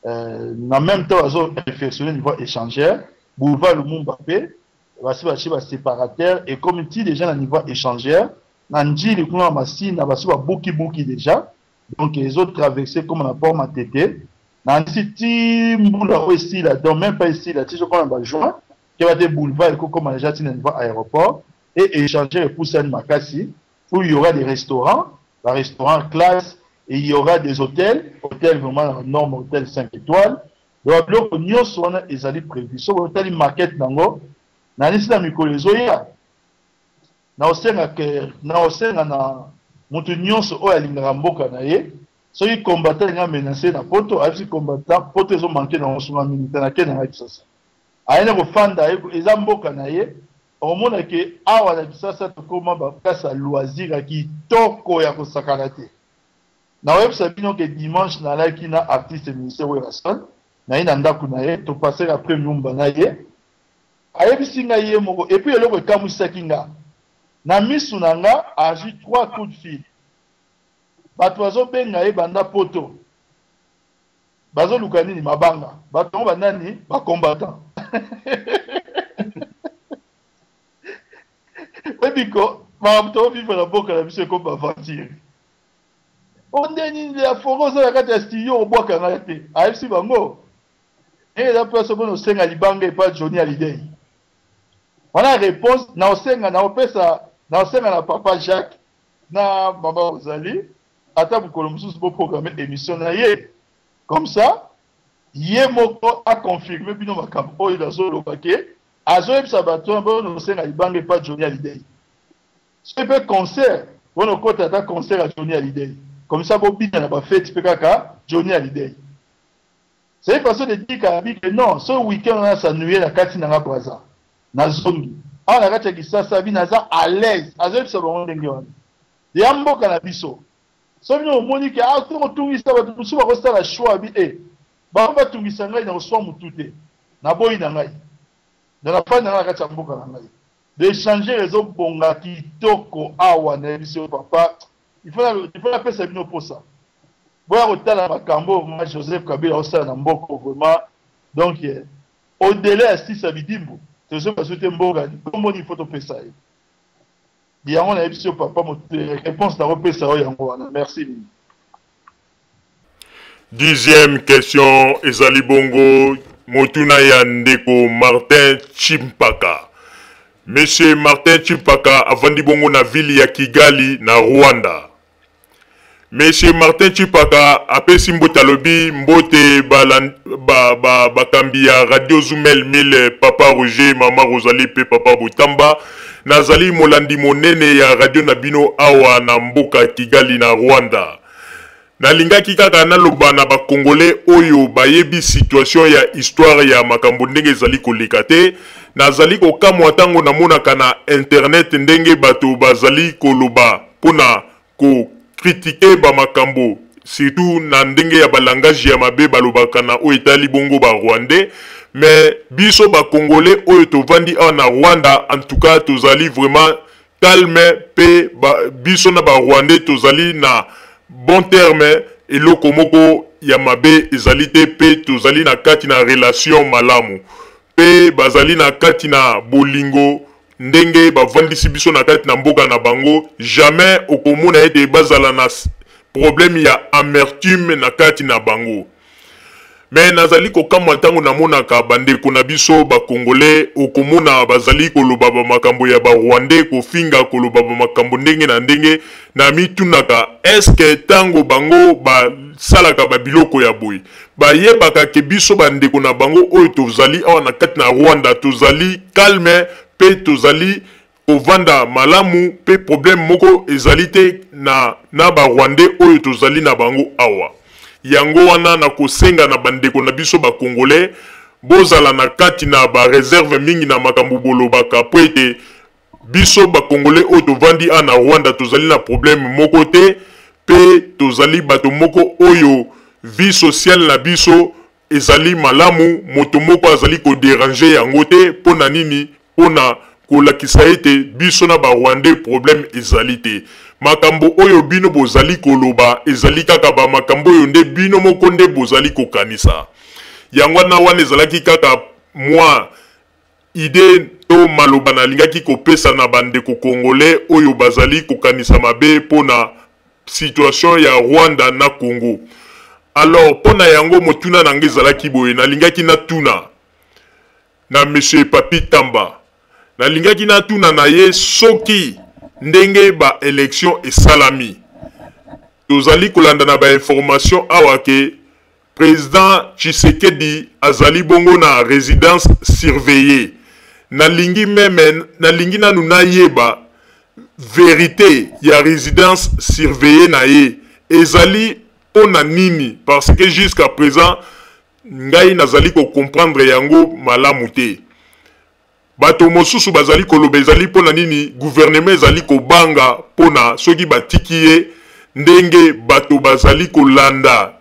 na même temps bazo réflexionner niveau échangeur boulevard Lumumba pe basi ba séparateur et comme ti déjà na niveau échangeur na njili kuna masine na basi ba buki déjà donc les autres traversées comme la port matete na city mbula aussi là donc même pas ici là tu je connais ba joint qui va des boulevards comme déjà ti na niveau aéroport et échangeur pour San Makasi où il y aura des restaurants classe. Et il y aura des hôtels vraiment normes, hôtels 5 étoiles. Donc, l'opinion soit les alliés prévus. Sur l'hôtel market nango, na nisi na mikolo ezoya. Na osenga na mutu nyonso oyo alingaka mboka na ye. Soki combattant nga menacé na poto, asi combattant poto ezo manqué na osunga militaire na kena kisasa. Ayena ko fanda eza mboka na ye. Omona ke awa na kisasa tokoma ba kasa loisir ki toko ya kosakana te. Na web sabino que dimanche na la kina artiste ministère Werason na ina ndaku na ye to passer après nyumba na ye ayebisi nga ye moko et puis eloko ekamusa kinga na misu na nga agi 3 coups de fil bato bazo benga ye banda poto bazo luka nini mabanga bato ba nani ba combattant ebiko ba mto vivre la boka la biso ko ba aventure. On est la forose la carte studio au bois canate. AFC Bango. Et la personne au senga libanga et pas Johnny Hallyday. Voilà la réponse. Na osenga na opesa na osenga na papa Jacques na Mama Rosalie ata mokolo mosusu bo programmer émission na ye comme ça ye moko a confirmé bino makambo oyo nazoloba ke azoyebisa bato bono osenga libanga pa Johnny Hallyday c'est pas concert bono kota ata concert à Johnny Hallyday comme ça bo bina na ba fête pe kaka Johnny Hallyday. C'est une façon de dire que non, ce week-end on a s'ennuyer la kati na Braza na zongi on a kati ki ça bi naza à l'aise azoyebisa bango ndenge wana ya mboka na biso so bino moni ke a to tungisa ba tusu ba kosta la choix bi ba ba tungisa ngai na so mutute na boyi na ngai na la fin na kati mboka na ngai de changer les autres bonga kitoko awa na biso papa il faut la pesa bino pour ça boya kotala makambo ma Joseph Kabila osala na mboko vraiment donc au-delà de ça bidimbo te so ba soute mboka comment il faut to pesa bien on a biso papa mo réponse na repesa yango wana merci. Dixième question ezali bongo motuna ya ndeko Martin Chimpaka. Monsieur Martin Chimpaka avandi bongo na ville ya Kigali na Rwanda. Monsieur Martin Chimpaka apesi mbote lobi mbote bakambi ya Radio Zumel 1000 Papa Roger Mama Rosalie pe Papa Botamba nazali molandi monene ya radio nabino awa na mboka Kigali na Rwanda. Nalingaki kaka naloba na bakongole oyo bayebi situation ya histoire ya makambo ndenge ezali koleka te nazali kokamwa tango namonaka na internet ndenge bato bazali koloba pona ko critiquer ba makambo surtout na ndenge ya balangage ya mabe balobaka na oyo etali bongo ba Rwandais mais biso bakongole oyo tovandi awa na Rwanda en tout cas tozali vraiment calme pe biso na ba Rwandais tozali na bon terme eloko moko ya mabe ezali te pe tozali na kati na relation malamu pe bazali na kati na bolingo ndenge bavandisi biso na kati na mboka na bango jamais okomona ete bazala na problème ya amertume na kati na bango. Mais nazali kokamwa ntango namonaka bandeko na biso bakongole okomona bazali koloba ba makambo ya ba Rwandais kofinga koloba ba makambo ndenge na ndenge na mitunaka eske tango bango basalaka babiloko ya boy bayebaka ke biso bandeko na bango oyo tozali awa na kati na Rwanda tozali calme pe tozali ovanda malamu pe problème moko ezali te na ba Rwandais oyo tozali na bango awa. Yango wana na kosenga na bandeko na biso ba Congolais bozala na kati na ba réserve mingi na makambo bolobaka po ete biso ba Congolais oyo tovandi na Rwanda tozali na problème moko te pe tozali bato moko oyo vie sociale na biso ezali malamu moto moko azali ko déranger yango te pona nini pona kolakisa ete biso na ba Rwandais problème ezali te. Makambo oyo bino bozali koloba ezali kaka ba makambo oyo nde bino moko nde bozali kokanisa. Yango na wana ezalaki kaka moi idée to maloba na lingaki kopesa na bandeko Congolais oyo bazali kokanisa mabe pona situation ya Rwanda na Congo. Alors pona yango motuna na ngezalaki boye na lingaki na tuna na monsieur Papi Tamba na lingaki na tuna na ye soki ndenge ba élection et salami tozali kolanda na ba information awake président Tshisekedi azali bongo na résidence surveillée na lingi meme na lingi nanu na yeba vérité ya résidence surveillée na ye ezali pona nini parce que jusqu'à présent ngai nazali ko comprendre yango malamu te. Bato mosusu bazali koloba ezali pona nini gouvernement ezali kobanga pona soki batiki ye ndenge bato bazali kolanda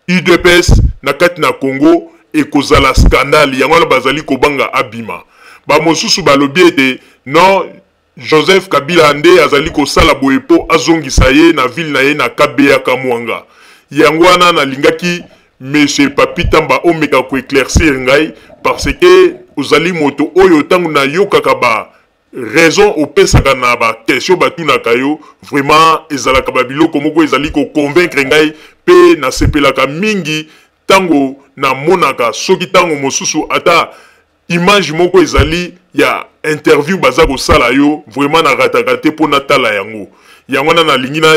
UDPS na kati na Congo ekozala scandale yango wana bazali kobanga abima. Ba mosusu balobi ete non Joseph Kabila nde azali kosala boye po azongisa ye na ville na ye na Kabeya Kamwanga. Yango wana na lingaki monsieur Papi Tamba omeka ko éclaircir ngai parce que uzali moto oyo tangu na yokaka ba raison opesaka na ba question batunaka yo vraiment ezalaka ba biloko moko ezali ko convaincre ngai pe na sepelaka mingi tango na monaka soki tango mosusu ata image moko ezali ya interview baza ko sala yo vraiment na rataka te pona tala yango yango na lingi na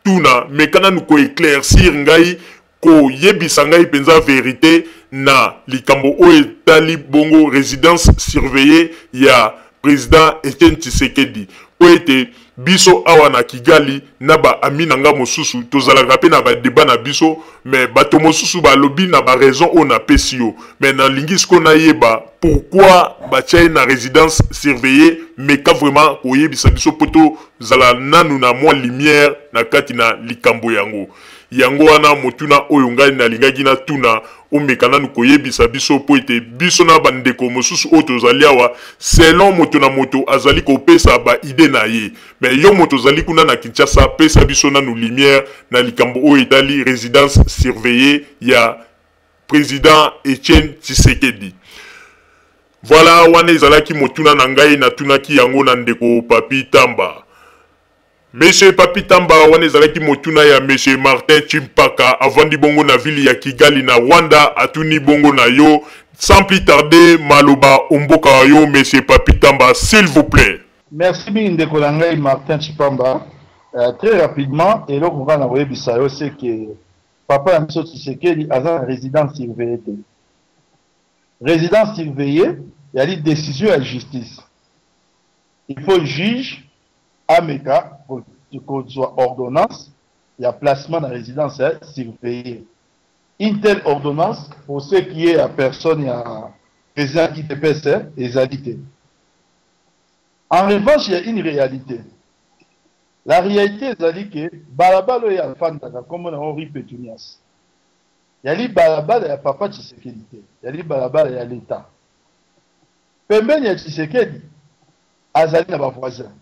tuna mais kana nous ko éclaircir ngai ko yebisa ngai penza vérité na likambo o etali bongo résidence surveillée ya président Etienne Tshisekedi po ete biso awa na Kigali na ba aminanga mosusu tozalaka pe na ba débat na biso mais bato mosusu ba lobby na ba raison on a pesio mais na lingis ko na yeba pourquoi ba tchai na résidence surveillée mais ka vraiment ko yebisa biso poto zala nanu na moi lumière na kati na likambo yango wana motuna oyo ngai na lingaki na tuna omekana nu koyebisa biso po ete biso na bandeko mosusu oyo tozali awa selon moto na moto azali kopesa ba ide na ye mais yo moto ozali kuna na Kinshasa pesa biso nanu lumière na likambo oyo etali résidence surveillée ya président Etienne Tshisekedi. Voilà wana ezalaki motuna na ngai na tunaki yango na ndeko Papi Tamba. Monsieur Papi Tamba wana ezalaki motuna ya Monsieur Martin Chimpaka avandi bongo na ville ya Kigali na Rwanda atuni bongo na yo sans plus tarder maloba omboka yo Monsieur Papi Tamba s'il vous plaît. Merci bien ndeko na ngai Martin Chimpamba. Très rapidement et là on va na webisa yo c'est que papa ya Miso Tshisekedi a une résidence surveillée. Résidence surveillée, il y a des décisions à justice. Il faut juge Ameka, pour que soit ordonnance, il y a placement dans la résidence surveillée. Une telle ordonnance, pour ce qui est à personne, il y a président qui dépêche les alités. En revanche, il y a une réalité. La réalité, c'est que Balabalo est Alfandaka, comme on a Henri Pétunias. Il y a les Balabala, il y a Papa Tshisekedi. Il y a les Balabala, il y a l'État. Pemben, il y a Tshisekedi. Azali na voisin.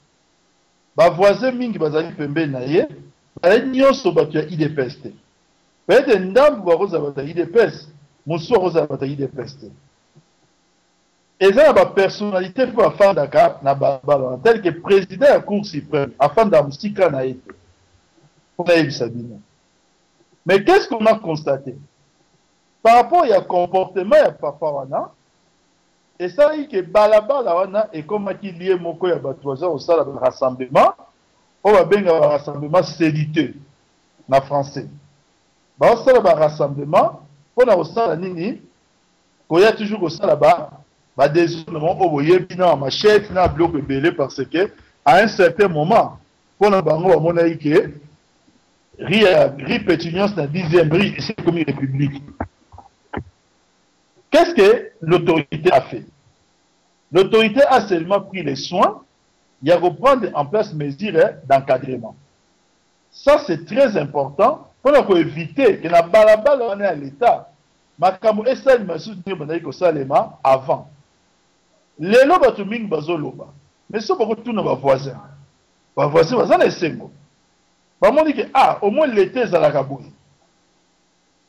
Ba voisin mingi bazali pembe na ye ba nyonso bato ya IDPS te peut-être ndambu bakoza bato ya IDPS musu bakoza bato ya IDPS te eza ba personnalité po afandaka na balabala tel que président ya cour suprême afanda musika na ye te pour yebisa bino. Mais qu'est-ce qu'on a constaté par rapport à comportement ya papa wana et ça dit que balabala wana est comme qui lié moko ya batoza au sala de rassemblement on va bien un rassemblement sédité na français ba au sala ba rassemblement on a au sala nini ko ya toujours au sala ba désordre au boye bina ma chef na bloc belé parce que à un certain moment on a bango ba mona que ri pétuniance na 10e ri c'est comme une république. Qu'est-ce que l'autorité a fait? L'autorité a seulement pris les soins, il y a reprendre en place mesures d'encadrement. Ça, c'est très important pour éviter que la balabala on est à l'État. Makamu esa ni masudi banai ko salema avant. Lelo batu mingi bazoloba. Mais so bako tuna ba voisin. Ba voisin bazana esengo. Ba moni que au moins l'État ezalaka boye.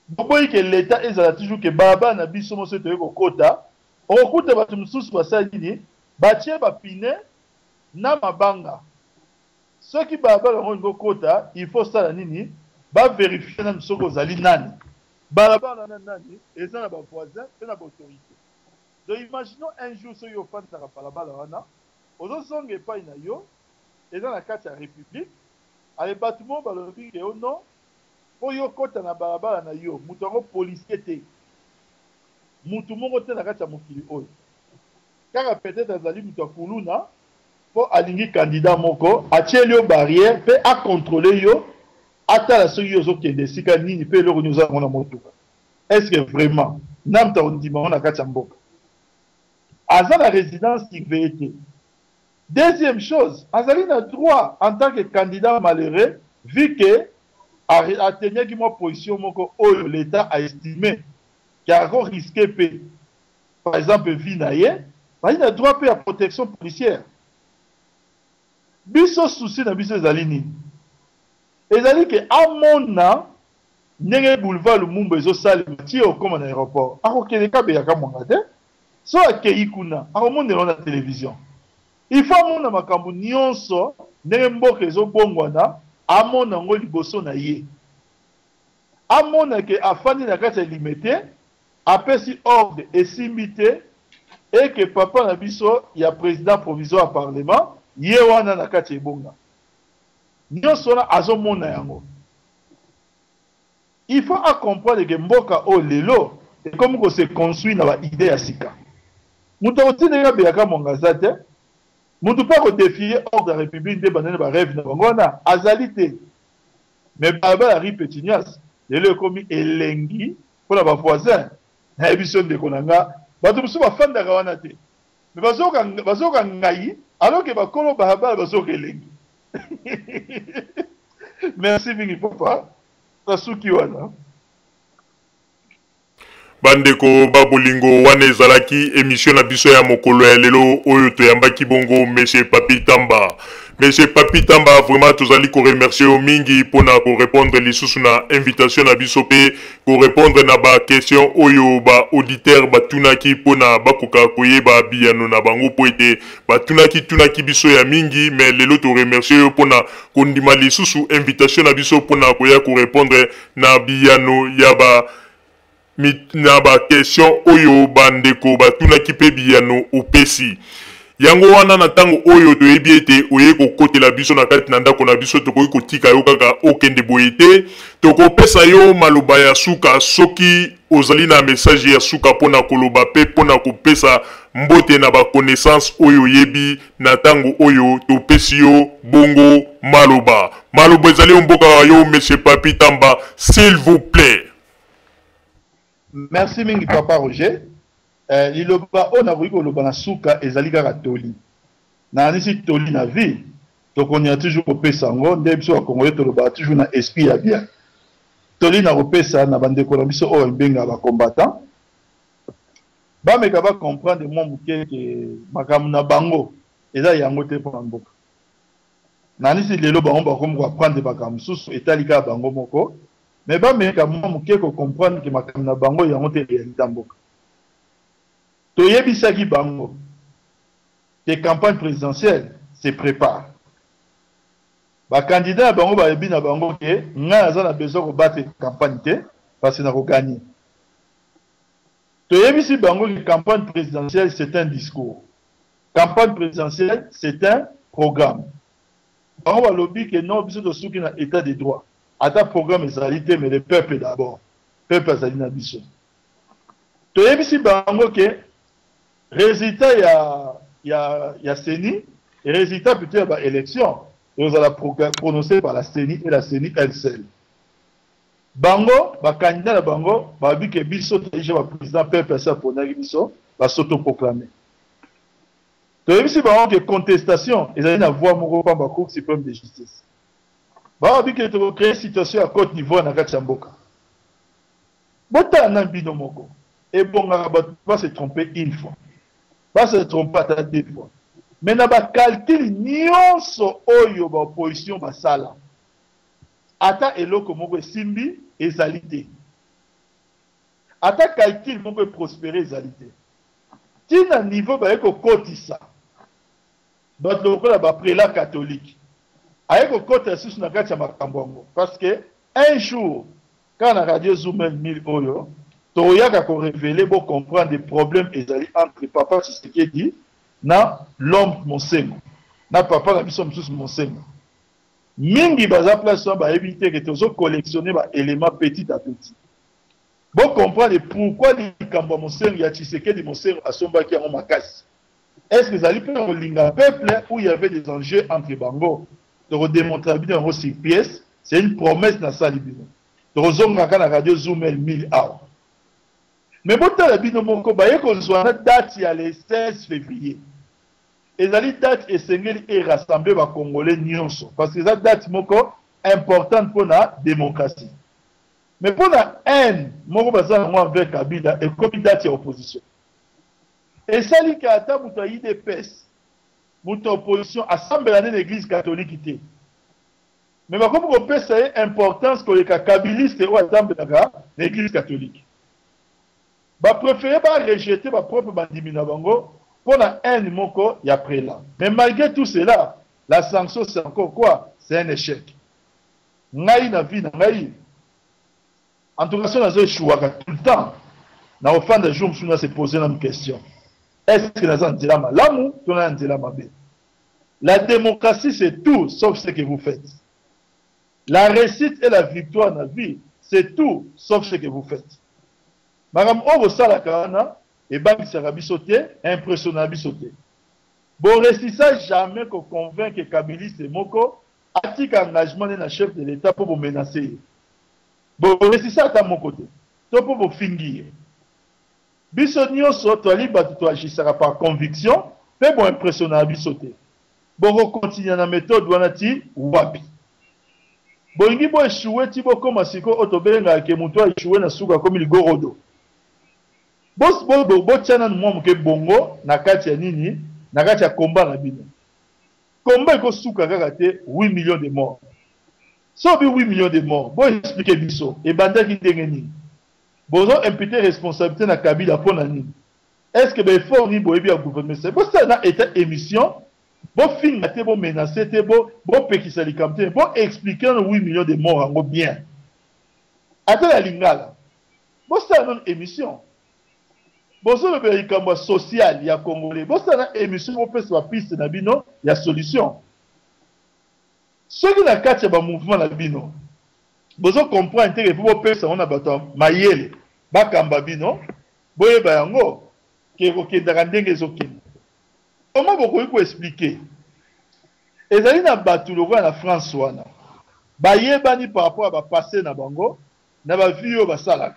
Boboyi que l'État ezala toujours que baba na biso mo se toyeko kota. Okuta batu mususu basali ni batie ba pine na mabanga. Ceux qui baba ngo kota, il faut ça nini ba vérifier na soko zali nani. Balabala na nani et ça na ba voisin et na ba autorité. Donc imaginons un jour ce yo fan na balabala wana ozo songe pa ina yo et dans la carte ya république ale batumo balobi ke ono oyo kota na balabala na yo mutongo policier te mutu moko te na kati ya mokili oyo kaka peut-être azali mutu akuluna po alingi candidat moko atieli yo barrière pe a contrôler yo atala soki yo ozokende esika nini pe eloko nini ozala na motuka. Est-ce que vraiment namta ondima na kati ya mboka aza na résidence surveillée te? Deuxième chose, azali na droit en tant que candidat malheureux vu que atteignaki mwa position moko oyo l'État a estimé qu'il a encore risqué pe par exemple vie na ye bazali na droit pe ya protection policière. Biso souci na biso ezali nini? Ezali ke amona ndenge boulevard Lumumba ezosalema ti okoma na aéroport akokende kabeyaka mwanga te so akei kuna akomondela na télévision. Il faut amona makambo nyonso ndenge mboka ezobongwana amona ngo liboso na ye amona ke afandi na kati ya limité apesi ordre esimbi te et que papa na biso ya président provisoire parlement ye wana na kati ebonga. nyonso na azomona yango. Il faut comprendre que mboka o lelo et comme que se construit na ba idée ya sika. Mutu otineka beyaka mongaza te. Mutu pas ko défier ordre de la République de banane ba rêve na bango na azalité. Mais baba la ripetinias, lelo komi elengi pour la ba voisin. Na ebiso de konanga, bato musu ba fanda ka wana te. Mais bazoka ngai alors que ba kolo baba bazoka elengi. Merci mingi papa. Tasuki wana. Bandeko babolingo wana ezalaki émission na biso ya mokolo ya lelo oyo toyambaki bongo monsieur Papi Tamba. Monsieur Papi Tamba, vraiment tozali ko remercier o mingi pona ko répondre lisusu na invitation na biso pe ko répondre na ba question oyo ba auditeur batunaki pona bakoka koyeba biyano na bango po ete batunaki biso ya mingi, mais lelo to remercier yo pona ko ndima lisusu invitation na biso pona koya ko répondre na biyano ya na ba question oyo bandeko batunaki pe biyano upesi. Yango wana na tango oyo toyebi ete oye kokotela biso na kati na ndako na biso tokoki kotika yo kaka okende boye te, tokopesa yo maloba ya suka soki ozali na message ya suka pona koloba pe pona kopesa mbote na ba connaissance oyo yebi na tango oyo topesi yo bongo maloba ezali mboka yo monsieur Papi Tamba, s'il vous plaît. Merci mingi papa Roger. Liloba on a voulu que le suka ezali kaka toli. Na nisi toli na vie. Donc on y a toujours kopé sango, ndebso wa Congolais toloba toujours na esprit ya bien. Toli na kopesa na bandeko na biso o benga ba combattant. Ba meka ba comprendre mo muke ke makamu na bango eza yango te pour mboka. Na nisi lelo ba on ba ko prendre makamu susu etalika bango moko. Mais ba meka mo muke ko comprendre ke makamu na bango yango te réalité mboka. Toyebisaki bango, les campagnes présidentielles se préparent. Les candidats bango ba yebi na bango ke nga na besoin de battre campagne te parce que na ko gagner. Toyebisi bango que campagne présidentielle c'est un discours. Campagne présidentielle c'est un programme. Bango ba lobi que non biso to suki na état de droit. Ata programme ezalité mais le peuple d'abord. Peuple azali na biso. Toyebisi bango que résultat il y a CENI et résultat plutôt il y a élection et vous allez prononcer par la CENI et la CENI elle seule. Bango, candidat à Bango, dit que biso déjà le président peuple ça pour biso va s'autoproclamer. Donc ici bango que contestation ils allaient avoir mon pas ma cour suprême de justice. Bango dit que tu créer situation à côte niveau na Kachamboka. Bota na bino moko et bon va se tromper une fois. Pas se tromper à deux fois. Mais na ba calcul nyonso oyo ba opposition ba sala. Ata eloko moko simbi ezalité. Ata calcul moko prospérer ezalité. Tina niveau ba eko kotisa. Ba lokola ba prélat catholique. Ayeko kotisa susu na kati ya makambo parce que un jour quand la radio Zoom 1000 oyo Toyaka ko révéler pour comprendre des problèmes entre papa Tshisekedi na l'homme Monsengo. Na papa la biso msusu Monsengo. Mingi baza place ba éviter que tozo collectionner ba éléments petit à petit. Pour comprendre pourquoi les kambo Monsengo ya Tshisekedi Monsengo asombaki en makasi. Est-ce que zali peut linga peuple où il y avait des enjeux entre bango. De redémontrer bien en 6 pièces, c'est une promesse na salibino. Tozonga kana radio Zoom 1000 hours. Mais bon, la bino moko baye ko zwana date ya le 16 février. Et la date essengeli et rassembler ba Congolais nyonso parce que cette date moko importante pour la démocratie. Mais pour la haine, moko bazana moi avec Kabila et comme date ya opposition. Et ça li ka ata muto IDPS, muto opposition assemblée l'année l'église catholique té. Mais ba comme ko pesa importance que les kabilistes ou assemblée l'église catholique. Ba préféré pas rejeter ba propre bandimi na bango pour la haine moko ya prélat. Mais malgré tout cela, la sanction c'est encore quoi? C'est un échec. Ngai na vie na ngai. En tout cas, ça n'a échoué tout le temps. Na au fin de jour, je me suis posé une question. Est-ce que nous avons dit la mabe? La démocratie c'est tout sauf ce que vous faites. La réussite et la victoire dans la vie, c'est tout, sauf ce que vous faites. Madame, on vous sala kana, et banque sera bisoté, impressionnant bisoté. Bon, restez ça jamais qu'on convainc que Kabylie c'est moko, attique engagement d'un chef de l'État pour vous menacer. Bon, restez ça à mon côté. Toi pour vous finir. Bisonio so, toi libre, tu agiras par conviction, mais bon, impressionnant bisoté. Bon, on continue dans la méthode, wanati, wapi. Bon, il faut échouer, tu vas comme si on autobenga que mon toit échoué na souga comme il gorodo. Bon, tiens, moi, que bongo, na kati ya nini, na kati ya combat na bino. Combat il faut souka kagate 8 millions de morts. So bi 8 millions de morts. Bon, expliquer biso. Et banda ki dengeni. Bon, on imputer responsabilité na Kabila pour na nini. Est-ce que ben fort ni boyebi à gouvernement c'est bon ça na état émission. Bon film te bon menacer te bon pekisa likamte bon expliquer 8 millions de morts en bien. Attends la lingala. Bon ça non émission. Bon ça le likambo social ya congolais. Bon ça na émission on peut se piste na bino ya solution. Ce qui na kati ba mouvement na bino. Bon ça comprendre que pour pesa on a bato mayele bakamba bino boye ba yango que ndenge ezokende. Comment vous expliquer? Et ça, il y a battu le roi en France. Bayebani par rapport à passer na bango, na ba vie ba salak.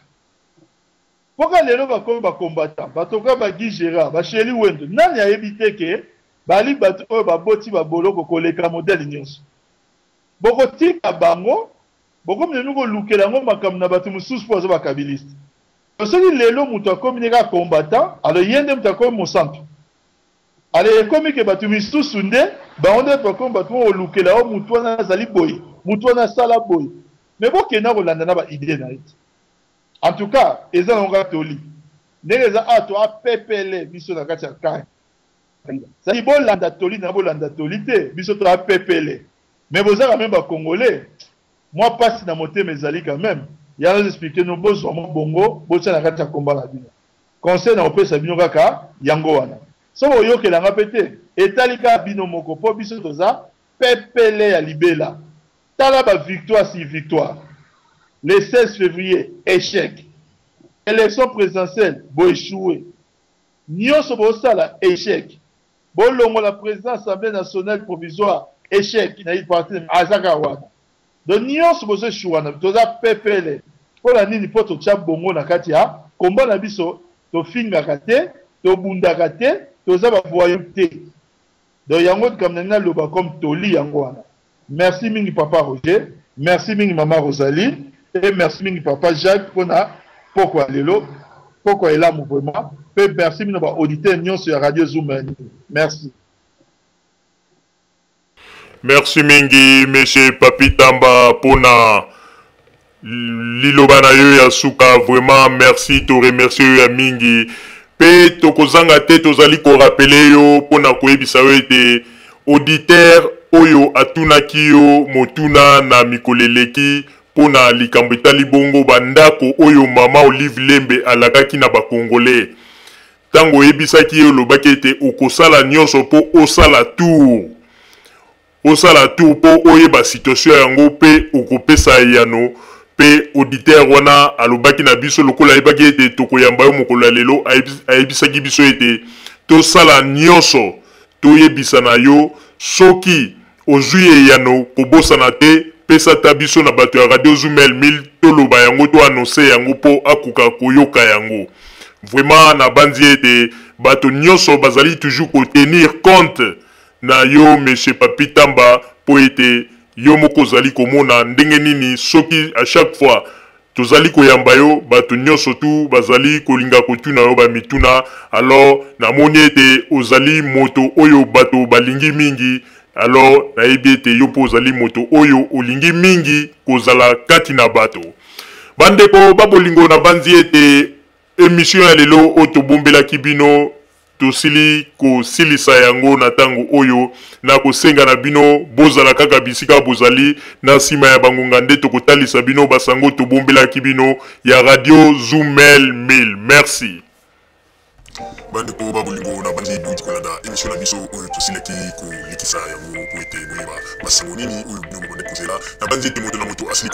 Pourquoi les gens va combattre? Batoka ba Gijera, ba Sheli Wendo. Nani a évité que bali batu ba boti ba boloko koleka modèle nyonso. Boko tika bango, boko mnenu ko lukela ngo makam na batu mususu po ba kabiliste. Parce que lelo muto communiquer combattant, alors yende muto comme mon centre. Allez, comme que batu misusu nde, ba on est comme batu o lukela o muto na zali boy, muto na sala boy. Mais bon kena ko landa na ba idée na it. En tout cas, eza na nga toli. Neza ato a pepele biso na kati ya kai. Ça dit bon landa toli na bo landa toli te, biso to a pepele. Mais vous avez même pas congolais. Moi passe na moté mes ali quand même. Il y a nous expliquer nous besoin mon bongo, bossa na kati ya combat la bino. Conseil na opesa bino kaka yango wana. So yo ke la ngapete etalika bino moko po biso toza pepele ya libela. Tala ba victoire si victoire. Le 16 février, échec. Élection présidentielle, bo échoué. Nyonso bo sala échec. Bo longo la présidence Assemblée nationale provisoire, échec. Na yi parti azaka wana. Donc nyonso bo échoué na toza pepele. Pour la nini po to tcha bongo na kati ya combat na biso to finga kate, to bunda kate, to za ba voyauté. Donc yango comme na loba comme toli yango wana. Merci mingi papa Roger, merci mingi maman Rosalie. Et merci mingi papa Jacques pour pourquoi lelo pourquoi il a mouvement et merci mingi auditeur nyon sur radio Zoom. Merci. Merci mingi monsieur Papi Tamba pour liloba na yo ya suka vraiment merci to remercier ya mingi pe to kozanga te tozali ko rappeler yo pona koyebisa yo ete auditeur oyo atunaki yo motuna na mikoleleki pona likambo etali bongo bandako oyo mama Olive Lembe alakaki na bakongolais tango oyebisaki yo lobaki ete okosala nyonso po osala tour po oyeba situation yango pe okopesa yano pe auditeur wana alobaki na biso lokola ayebaki ete tokoyamba yo mokolo ya lelo ayebisaki biso ete tosala nyonso toyebisa na yo soki ozwi yano kobosana te pesa ta biso na bato ya radio Zoomel 1000 toloba yango to annoncer yango po akuka koyoka yango. Vraiment na bandi ete bato nyonso bazali toujours ko tenir compte na yo monsieur Papi Tamba po ete yo moko zali komona ndenge nini soki à chaque fois tozali koyamba yo bato nyonso tu bazali kolinga kotuna yo ba mituna alors namoni ete ozali moto oyo bato balingi mingi. Alors nayebi ete yo po ozali moto oyo olingi mingi kozala kati na bato bandeko babolingo na banzi ete émission ya lelo otobombelaki bino tosili kosilisa yango na tango oyo na kosenga na bino bozala kaka bisika bozali na nsima ya bangonga nde tokotalisa bino basango tobombelaki bino ya radio Zoomel 1000. Merci. Bandeko babolingo na bandi duti kolanda émission na biso oyo tosilaki kolikisa yango po ete boyeba masango nini oyo bino bobande kozela na banzete moto na moto asili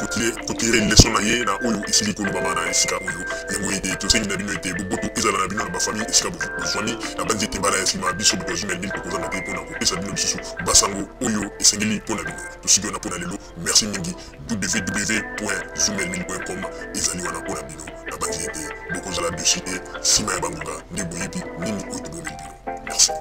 kotire leson na ye na oyo esili kolobama na esika oyo yango ete tosengi na bino ete boboto ezala na bino na bafamille esika bozwani na banzete mbala ya nsima biso boto azumel mil tokozanga te mpona kopesa bino lisusu basango oyo esengeli mpona bino tosiki wana mpona lelo merci mingi www.zumelmil.com ezali wana mpona bino na banzete bokozala dossier te nsima ya bangonga nde boyebi nini oyo tobomeli bino merci.